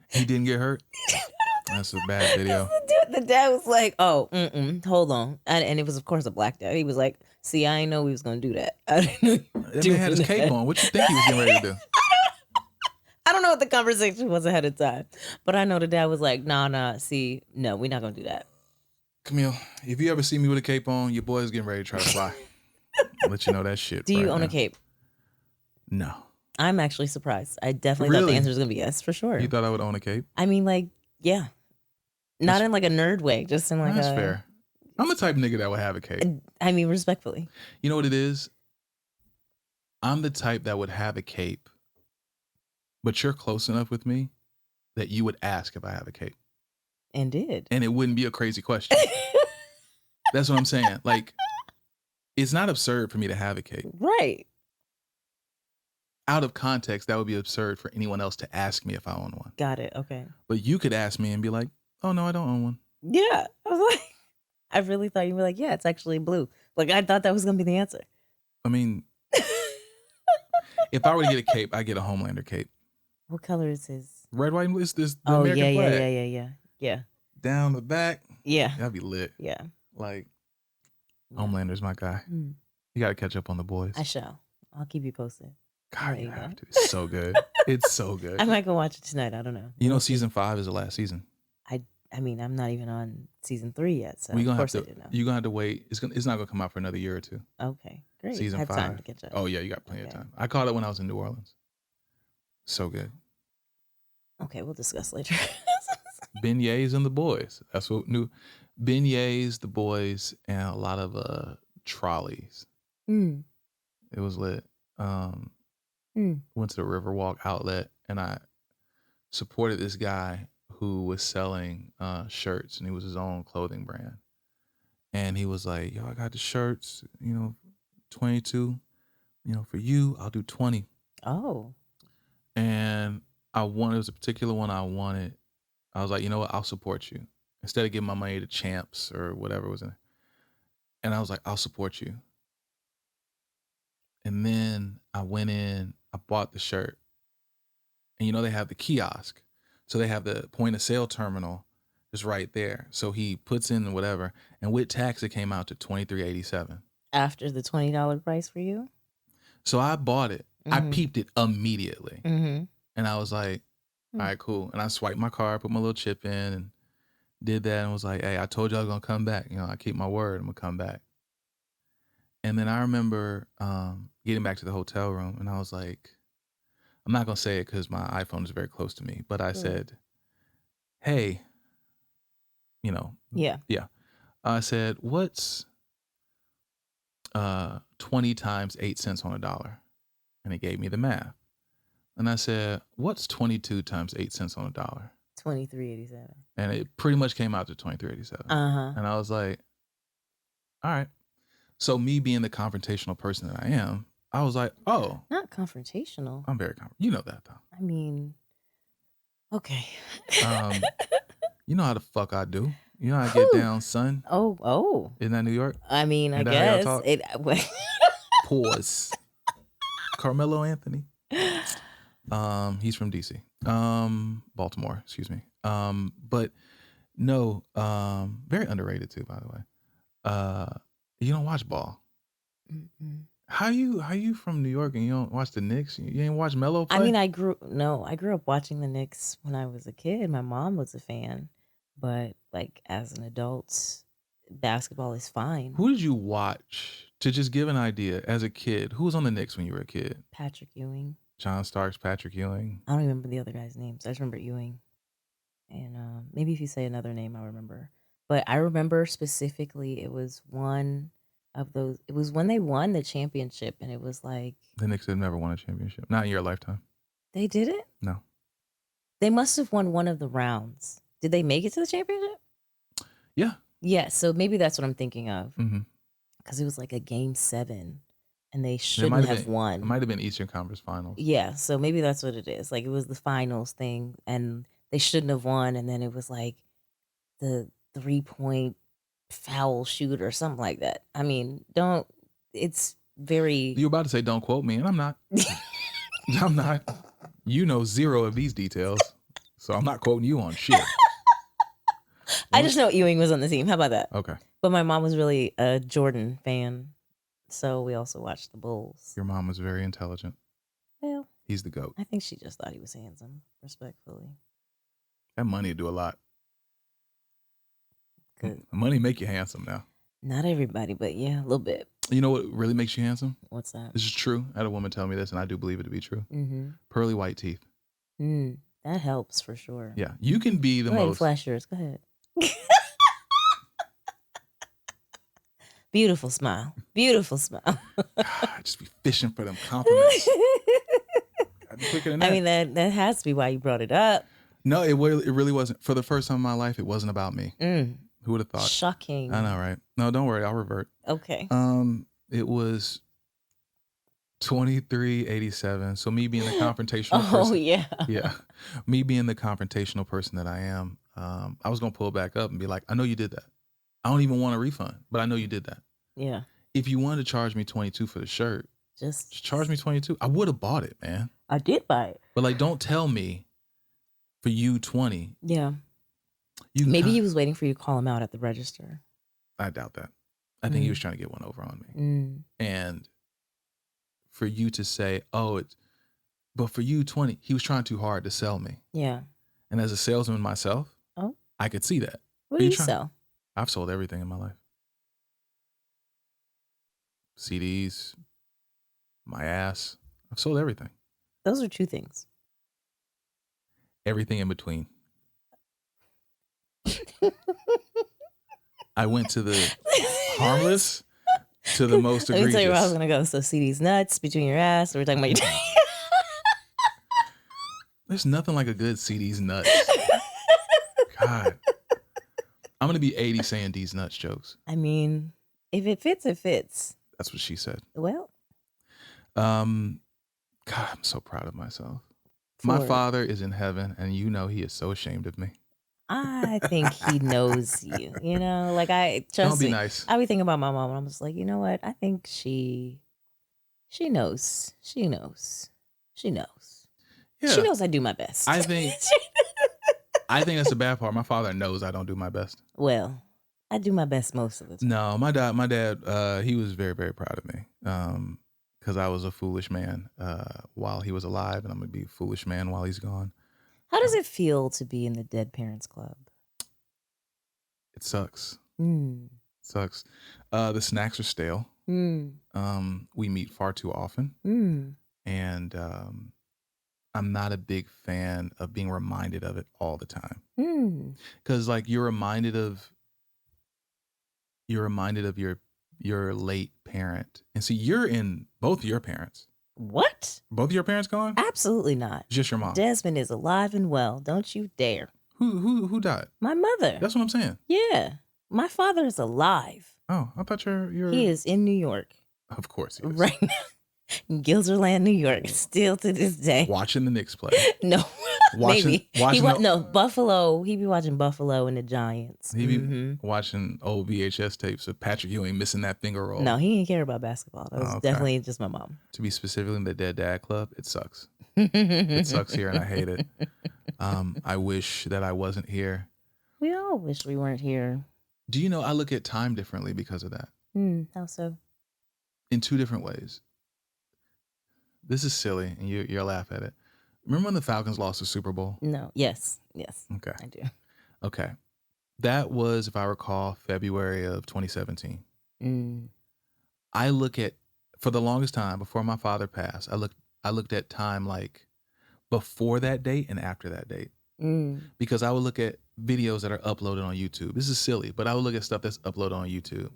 He didn't get hurt? That's a bad video. The dad was like, "Oh, hold on," and it was of course a black dad. He was like, "See, I didn't know we was gonna do that. I didn't know you were That man doing had his that." cape on. What you think he was getting ready to do? I don't know what the conversation was ahead of time, but I know the dad was like, "Nah, see, no, we're not gonna do that." Camille, if you ever see me with a cape on, your boy's getting ready to try to fly. I'll let you know that shit. Do you right own now. a cape? No. I'm actually surprised. I definitely thought the Really? answer was gonna be yes, for sure. You thought I would own a cape? I mean, like, yeah, not That's- in like a nerd way, just in like That's a. fair. I'm the type of nigga that would have a cape. I mean, respectfully. You know what it is? I'm the type that would have a cape, but you're close enough with me that you would ask if I have a cape. And did. And it wouldn't be a crazy question. That's what I'm saying. Like, it's not absurd for me to have a cape. Right. Out of context, that would be absurd for anyone else to ask me if I own one. Got it. Okay. But you could ask me and be like, "Oh, no, I don't own one." Yeah. I was like, I really thought you were like, yeah, it's actually blue. Like, I thought that was going to be the answer. I mean, if I were to get a cape, I'd get a Homelander cape. What color is his? Red, white, and blue is this the Oh, American yeah, flag. Yeah. Down the back. Yeah. That'd be lit. Yeah. Like, Yeah. Homelander's my guy. Mm. You got to catch up on the boys. I shall. I'll keep you posted. God, There you you have go. to. It's so good. It's so good. I might go watch it tonight. I don't know. You know, season 5 is the last season. I mean, I'm not even on season 3 yet, so We're of gonna course have I to. didn't know. You're gonna have to wait. It's not gonna come out for another year or two. Okay, great. Season I have 5. time to catch up. Oh yeah, you got plenty of Okay. time. I caught it when I was in New Orleans. So good. Okay, we'll discuss later. Beignets and the boys. That's what new. Beignets, the boys, and a lot of trolleys. Mm. It was lit. Went to the Riverwalk outlet and I supported this guy who was selling shirts, and he was his own clothing brand. And he was like, "Yo, I got the shirts, 22, for you, I'll do 20." Oh. And it was a particular one I wanted. I was like, "You know what? I'll support you." Instead of giving my money to Champs or whatever was in it. And I was like, "I'll support you." And then I went in, I bought the shirt. And they have the kiosk. So they have the point of sale terminal just right there. So he puts in whatever. And with tax, it came out to $23.87. After the $20 price for you? So I bought it. I Mhm. peeped it immediately. Mm-hmm. And I was like, all right, cool. And I swiped my card, put my little chip in, and did that, and was like, "Hey, I told you I was going to come back. I keep my word. I'm going to come back." And then I remember getting back to the hotel room, and I was like, I'm not going to say it because my iPhone is very close to me, but I said, "Hey, Yeah. yeah, I said, what's 20 times 8 cents on a dollar? And it gave me the math. And I said, what's 22 times 8 cents on a dollar? 23.87. And it pretty much came out to 23.87. And I was like, all right. So me being the confrontational person that I am, I was like, oh. Not confrontational. I'm very you know that though. I mean, okay. You know how the fuck I do. You know how I get down, son. Oh. Isn't that New York? I mean, I guess it. Pause. Carmelo Anthony. He's from DC. Baltimore, excuse me. But no, very underrated too, by the way. You don't watch ball. Mm-mm. How you from New York and you don't watch the Knicks? You ain't watch Melo play? I mean, I grew up watching the Knicks when I was a kid. My mom was a fan, but like as an adult, basketball is fine. Who did you watch to just give an idea as a kid? Who was on the Knicks when you were a kid? Patrick Ewing. John Starks, Patrick Ewing. I don't remember the other guys' names. I just remember Ewing. And maybe if you say another name, I'll remember. But I remember specifically it was one of those. It was when they won the championship, and it was like the Knicks had never won a championship. Not in your lifetime. They didn't? No. They must have won one of the rounds. Did they make it to the championship? Yeah. Yeah, so maybe that's what I'm thinking of. Mm-hmm. Because it was like a game 7, and they shouldn't have won. It might have been Eastern Conference Finals. Yeah, so maybe that's what it is. Like it was the finals thing, and they shouldn't have won, and then it was like the 3-point foul shoot or something like that. I mean, it's very... You're about to say, don't quote me, and I'm not. I'm not. You know zero of these details, so I'm not quoting you on shit. I just know Ewing was on the team. How about that? Okay. But my mom was really a Jordan fan, so we also watched the Bulls. Your mom was very intelligent. Well, he's the GOAT. I think she just thought he was handsome, respectfully. That money do a lot. Good. Money make you handsome now. Not everybody, but yeah, a little bit. You know what really makes you handsome? What's that? This is true. I had a woman tell me this, and I do believe it to be true. Mm-hmm. Pearly white teeth. That helps for sure. Yeah, you can be the Go most. ahead, flash yours. Go ahead. Beautiful smile. Beautiful smile. Just be fishing for them compliments. I'd be quicker than that. I mean, that has to be why you brought it up. No, it really wasn't. For the first time in my life, it wasn't about me. Who would have thought? Shocking. I know, right? No, don't worry. I'll revert. Okay. It was 23.87. So me being the confrontational person. Oh, yeah. Yeah. Me being the confrontational person that I am, I was going to pull back up and be like, I know you did that. I don't even want a refund, but I know you did that. Yeah. If you wanted to charge me 22 for the shirt, just charge me 22. I would have bought it, man. I did buy it. But like, don't tell me for you 20. Yeah. Maybe he was waiting for you to call him out at the register. I doubt that. I think he was trying to get one over on me. And for you to say, but for you 20, he was trying too hard to sell me. Yeah. And as a salesman myself, I could see that. What do you sell? I've sold everything in my life. CDs, my ass. I've sold everything. Those are two things. Everything in between. I went to the harmless to the most egregious. Let me tell you where I was going to go. So CD's nuts between your ass. We're talking about your... There's nothing like a good CD's nuts. God. I'm going to be 80 saying these nuts jokes. I mean, if it fits, it fits. That's what she said. Well. God, I'm so proud of myself. My father is in heaven, and you know he is so ashamed of me. I think he knows you. You know, like I trust. Don't be nice. I be thinking about my mom, and I'm just like, you know what? I think she knows. She knows. She knows. Yeah. She knows I do my best. I think that's the bad part. My father knows I don't do my best. Well, I do my best most of the time. No, my dad, he was very, very proud of me. Because I was a foolish man while he was alive, and I'm going to be a foolish man while he's gone. How does it feel to be in the Dead Parents Club? It sucks. Sucks. The snacks are stale. We meet far too often. And I'm not a big fan of being reminded of it all the time. Because like you're reminded of you're reminded of your late parent. And see, you're in both of your parents. What? Both of your parents gone? Absolutely not. Just your mom. Desmond is alive and well. Don't you dare. Who died? My mother. That's what I'm saying. Yeah. My father is alive. Oh, I thought you're. He is in New York. Of course he is. Right now. In Gilderland, New York. Still to this day. Watching the Knicks play. No. Maybe. Watching No, Buffalo. He be watching Buffalo and the Giants. He be watching old VHS tapes of Patrick Ewing missing that finger roll. No, he didn't care about basketball. That was definitely just my mom. To be specifically in the Dead Dad Club, it sucks. It sucks here and I hate it. I wish that I wasn't here. We all wish we weren't here. Do you know I look at time differently because of that? How so? In two different ways. This is silly, and you'll laugh at it. Remember when the Falcons lost the Super Bowl? No. Yes. Okay. I do. Okay. That was, if I recall, February of 2017. I look at, for the longest time, before my father passed, I looked at time like before that date and after that date. Because I would look at videos that are uploaded on YouTube. This is silly, but I would look at stuff that's uploaded on YouTube.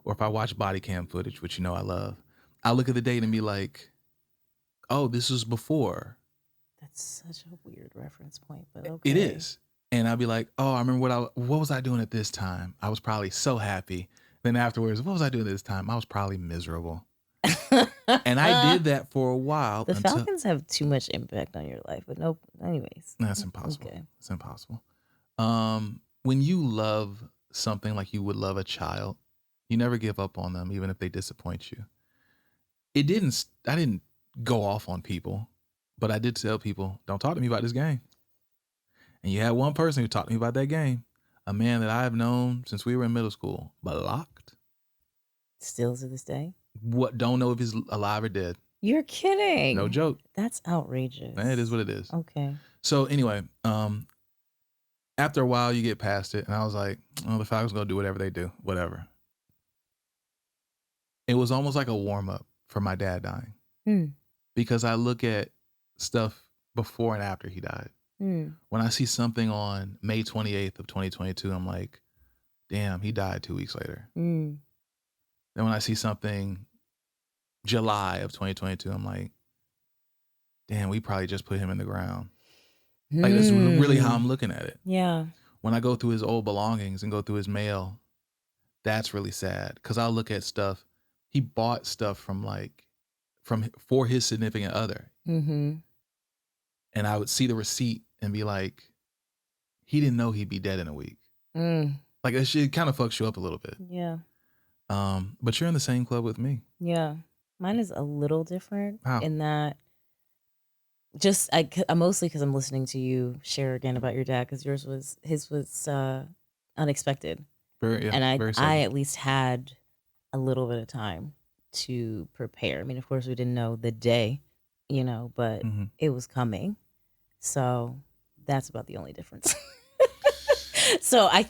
Or if I watch body cam footage, which you know I love, I look at the date and be like, oh, this was before. That's such a weird reference point, but okay. It is. And I'd be like, oh, I remember what was I doing at this time? I was probably so happy. Then afterwards, what was I doing at this time? I was probably miserable. And I did that for a while. The Falcons have too much impact on your life, but no, anyways. That's impossible. Okay. It's impossible. When you love something like you would love a child, you never give up on them, even if they disappoint you. I didn't go off on people, but I did tell people, don't talk to me about this game. And you had one person who talked to me about that game, a man that I have known since we were in middle school, blocked. Still to this day? Don't know if he's alive or dead. You're kidding. No joke. That's outrageous. It is what it is. Okay. So anyway, after a while you get past it, and I was like, oh, the Falcons gonna do whatever they do, whatever. It was almost like a warm up for my dad dying. Because I look at stuff before and after he died. When I see something on May 28th of 2022, I'm like, damn, he died 2 weeks later. Then when I see something July of 2022, I'm like, damn, we probably just put him in the ground. Like, that's really how I'm looking at it. Yeah. When I go through his old belongings and go through his mail, that's really sad. Because I'll look at stuff. He bought stuff for his significant other. And I would see the receipt and be like, he didn't know he'd be dead in a week. Like, that shit kind of fucks you up a little bit. Yeah. But you're in the same club with me. Yeah. Mine is a little different. How? In that, mostly because I'm listening to you share again about your dad, because his was unexpected. And I at least had a little bit of time to prepare. I mean, of course, we didn't know the day, but it was coming. So that's about the only difference. So I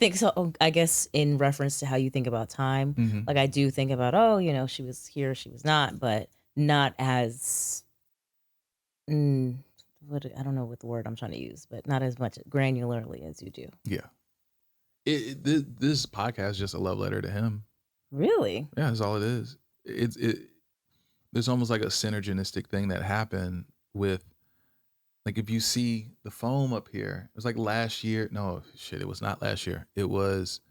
guess in reference to how you think about time, like I do think about, she was here, she was not, but not as, I don't know what the word I'm trying to use, but not as much granularly as you do. Yeah. This podcast is just a love letter to him. Really? Yeah, that's all it is. There's almost like a synergistic thing that happened with, like, if you see the foam up here, it was like last year. No, shit, it was not last year. It was,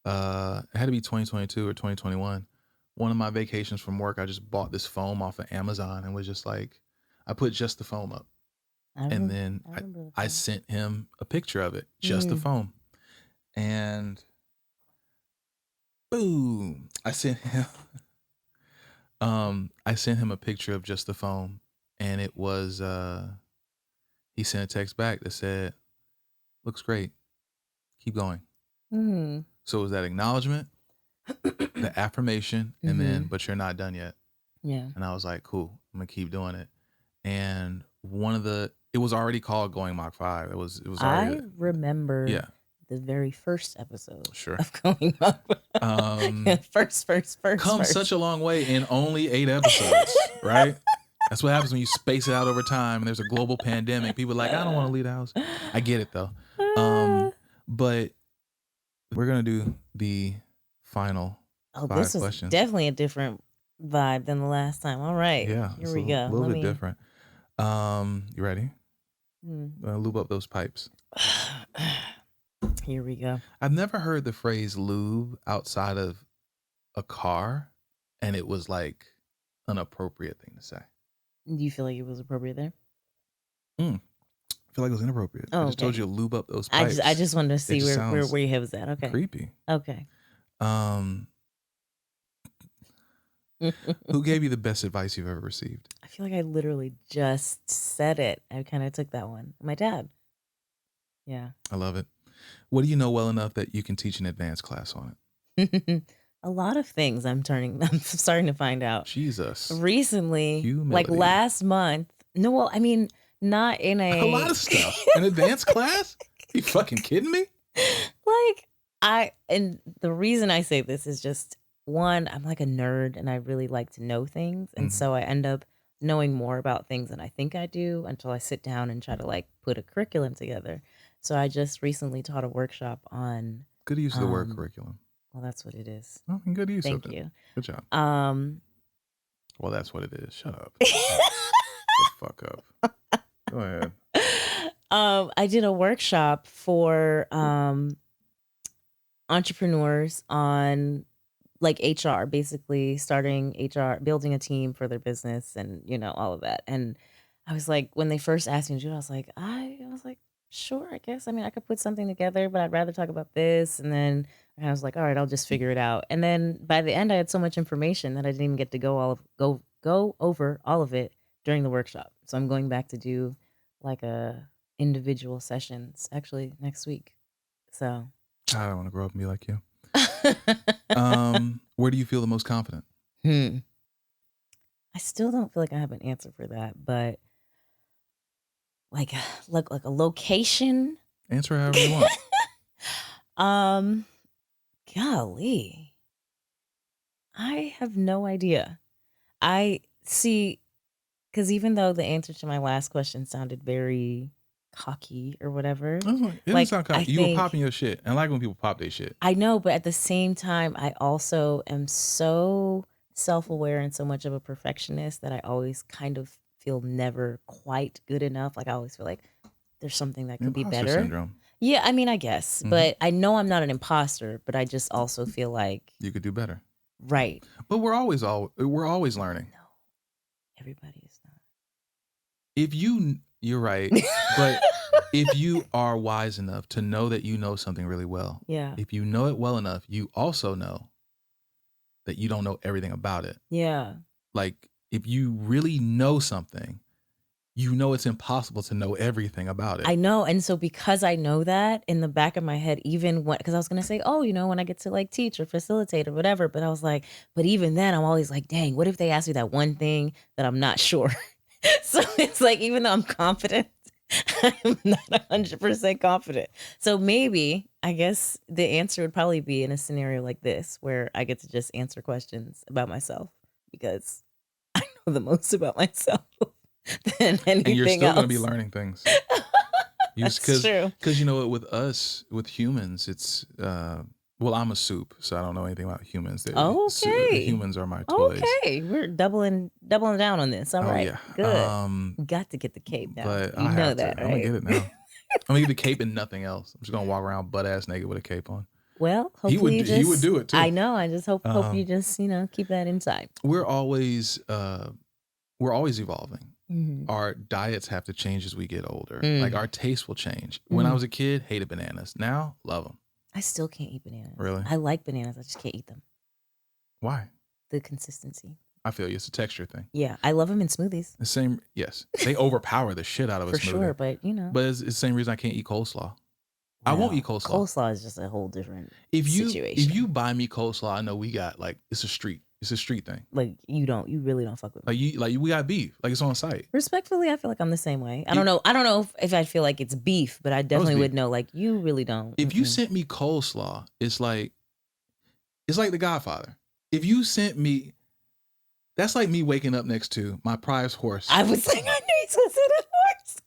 it had to be 2022 or 2021. One of my vacations from work, I just bought this foam off of Amazon and was just like, I put just the foam up. And then I sent him a picture of it, just the foam. And boom, I sent him a picture of just the foam, and it was he sent a text back that said, looks great, keep going. So it was that acknowledgement, the affirmation, and then, but you're not done yet. Yeah. And I was like, cool, I'm gonna keep doing it. And it was already called Going Mach 5. It was already, I remember the very first episode of Going Mach. First. Come such a long way in only 8 episodes, right? That's what happens when you space it out over time and there's a global pandemic. People are like, I don't want to leave the house. I get it though. But we're going to do the final Oh, 5 this was questions. definitely a different vibe than the last time. All right. Yeah, Here it's we go. a little bit different. You ready? Lube up those pipes. Here we go. I've never heard the phrase lube outside of a car, and it was like an appropriate thing to say. Do you feel like it was appropriate there? I feel like it was inappropriate. Oh, I just told okay. you to lube up those pipes. I just wanted to see just where sounds your head was at. Okay. Creepy. Okay. Who gave you the best advice you've ever received? I feel like I literally just said it. I kind of took that one. My dad. Yeah. I love it. What do you know well enough that you can teach an advanced class on it? A lot of things I'm starting to find out. Jesus. Recently, Humility. like last month. No, well, I mean, not in a lot of stuff. An advanced class? You fucking kidding me? And the reason I say this is just, one, I'm like a nerd and I really like to know things. And so I end up knowing more about things than I think I do until I sit down and try to like put a curriculum together. So I just recently taught a workshop on. Good use of the word curriculum. Well, that's what it is. Oh, good use of it. Thank you. Good job. Well, that's what it is. Shut up. The fuck up. Go ahead. I did a workshop for entrepreneurs on like HR, basically starting HR, building a team for their business and, all of that. And I was like, when they first asked me to do it, I was like, sure, I guess. I mean, I could put something together, but I'd rather talk about this. And then I was like, all right, I'll just figure it out. And then by the end, I had so much information that I didn't even get to go over all of it during the workshop. So I'm going back to do like a individual sessions actually next week. So I don't want to grow up and be like you. Where do you feel the most confident? I still don't feel like I have an answer for that, but like a location. Answer however you want. Golly, I have no idea. I see, because even though the answer to my last question sounded very cocky or whatever, it doesn't sound cocky. You were popping your shit, and I like when people pop their shit. I know, but at the same time, I also am so self-aware and so much of a perfectionist that I always kind of feel never quite good enough. Like I always feel like there's something that could be better. Syndrome. Yeah, I mean, I guess, but I know I'm not an imposter, but I just also feel like you could do better. Right. But we're always learning. No, everybody is not. You're right, but if you are wise enough to know that you know something really well, yeah. If you know it well enough, you also know that you don't know everything about it. Yeah. Like if you really know something, you know it's impossible to know everything about it. I know. And so because I know that in the back of my head, even because I was going to say, when I get to like teach or facilitate or whatever, but I was like, but even then I'm always like, dang, what if they ask me that one thing that I'm not sure? So it's like, even though I'm confident, I'm not 100% confident. So maybe, I guess the answer would probably be in a scenario like this, where I get to just answer questions about myself because I know the most about myself than anything else. And you're still going to be learning things. That's true. Because with humans, it's, I'm a soup, so I don't know anything about humans. Okay. Humans are my toys. Okay. We're doubling down on this. All right. Yeah. Good. Got to get the cape now. But you know that, right? I'm going to get it now. I'm going to get the cape and nothing else. I'm just going to walk around butt ass naked with a cape on. Well, hopefully he would do it too. I know. I just hope you just, keep that inside. We're always evolving. Mm-hmm. Our diets have to change as we get older. Like our taste will change. When I was a kid, hated bananas. Now, love them. I still can't eat bananas. Really? I like bananas. I just can't eat them. Why? The consistency. I feel you. It's a texture thing. Yeah. I love them in smoothies. The same. Yes. They overpower the shit out of a smoothie. For sure. But, But it's the same reason I can't eat coleslaw. Well, I won't eat coleslaw. Coleslaw is just a whole different situation. If you buy me coleslaw, I know we got it's a street thing. Like you really don't fuck with me. Like we got beef. Like it's on site. Respectfully, I feel like I'm the same way. I don't know if I feel like it's beef, but I definitely would know like you really don't. If you sent me coleslaw, it's like The Godfather. If you sent me, that's like me waking up next to my prized horse. I was like, I knew you said a horse.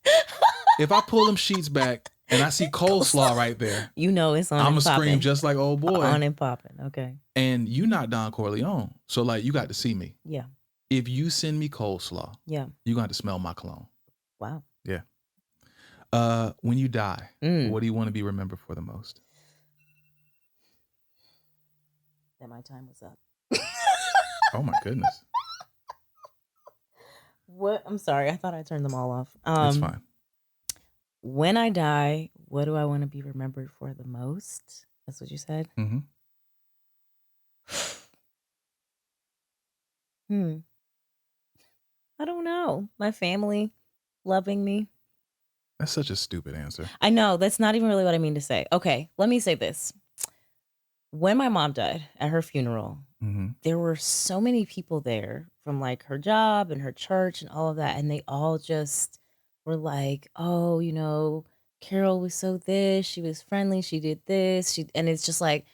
If I pull them sheets back and I see coleslaw right there, it's on. I'm gonna scream just like old boy. On and popping. Okay. And you not Don Corleone. So like you got to see me. Yeah. If you send me coleslaw, Yeah. you're going to smell my cologne. Wow. Yeah. When you die, what do you want to be remembered for the most? That my time was up. Oh my goodness. What? I'm sorry. I thought I turned them all off. It's fine. When I die, what do I want to be remembered for the most? That's what you said? Mm-hmm. I don't know. My family loving me. That's such a stupid answer. I know. That's not even really what I mean to say. Okay, let me say this. When my mom died at her funeral, there were so many people there from like her job and her church and all of that. And they all just were like, oh, you know, Carol was so this, she was friendly, she did this. And it's just like,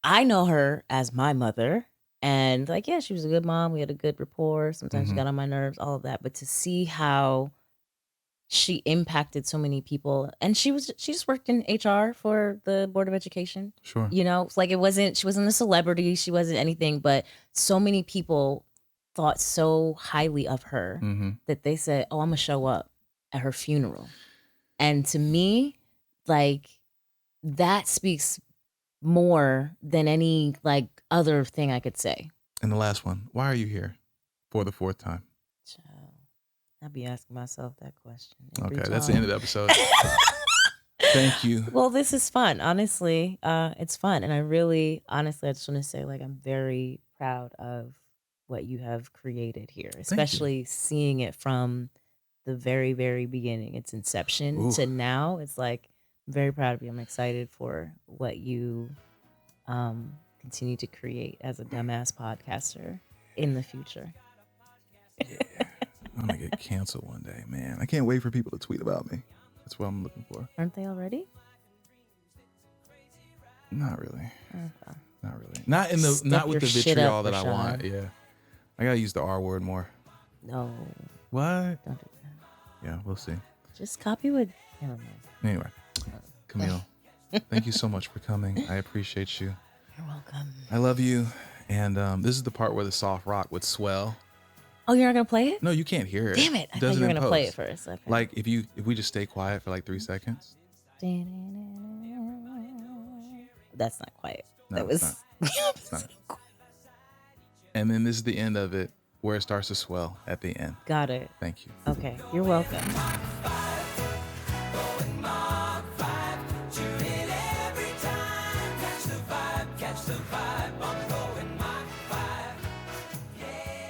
I know her as my mother. And like, yeah, she was a good mom. We had a good rapport. Sometimes she got on my nerves, all of that. But to see how she impacted so many people, and she just worked in HR for the Board of Education. Sure. You know, like she wasn't a celebrity, she wasn't anything, but so many people thought so highly of her that they said, oh, I'm gonna show up at her funeral. And to me, like, that speaks more than any like other thing I could say. And the last one, why are you here for the 4th time? Child, I'll be asking myself that question. Okay, that's the end of the episode. Thank you. Well, this is fun. Honestly, it's fun. And I just want to say, like, I'm very proud of what you have created here, especially seeing it from the very, very beginning, its inception to now. It's like, I'm very proud of you. I'm excited for what you continue to create as a dumbass podcaster in the future. Yeah. I'm going to get canceled one day, man. I can't wait for people to tweet about me. That's what I'm looking for. Aren't they already? Not really. Okay. Not really. Not with the vitriol that I want. Yeah. I got to use the R word more. No. What? Don't do that. Yeah, we'll see. Just copy what... Never mind. Anyway, Camille, thank you so much for coming. I appreciate you. You're welcome. I love you. And this is the part where the soft rock would swell. Oh, you're not going to play it? No, you can't hear it. Damn it. I thought you were going to play it first. Okay. Like, if we just stay quiet for like 3 seconds. That's not quiet. No, that was it's not. And then this is the end of it, where it starts to swell at the end. Got it. Thank you. Okay. You're welcome.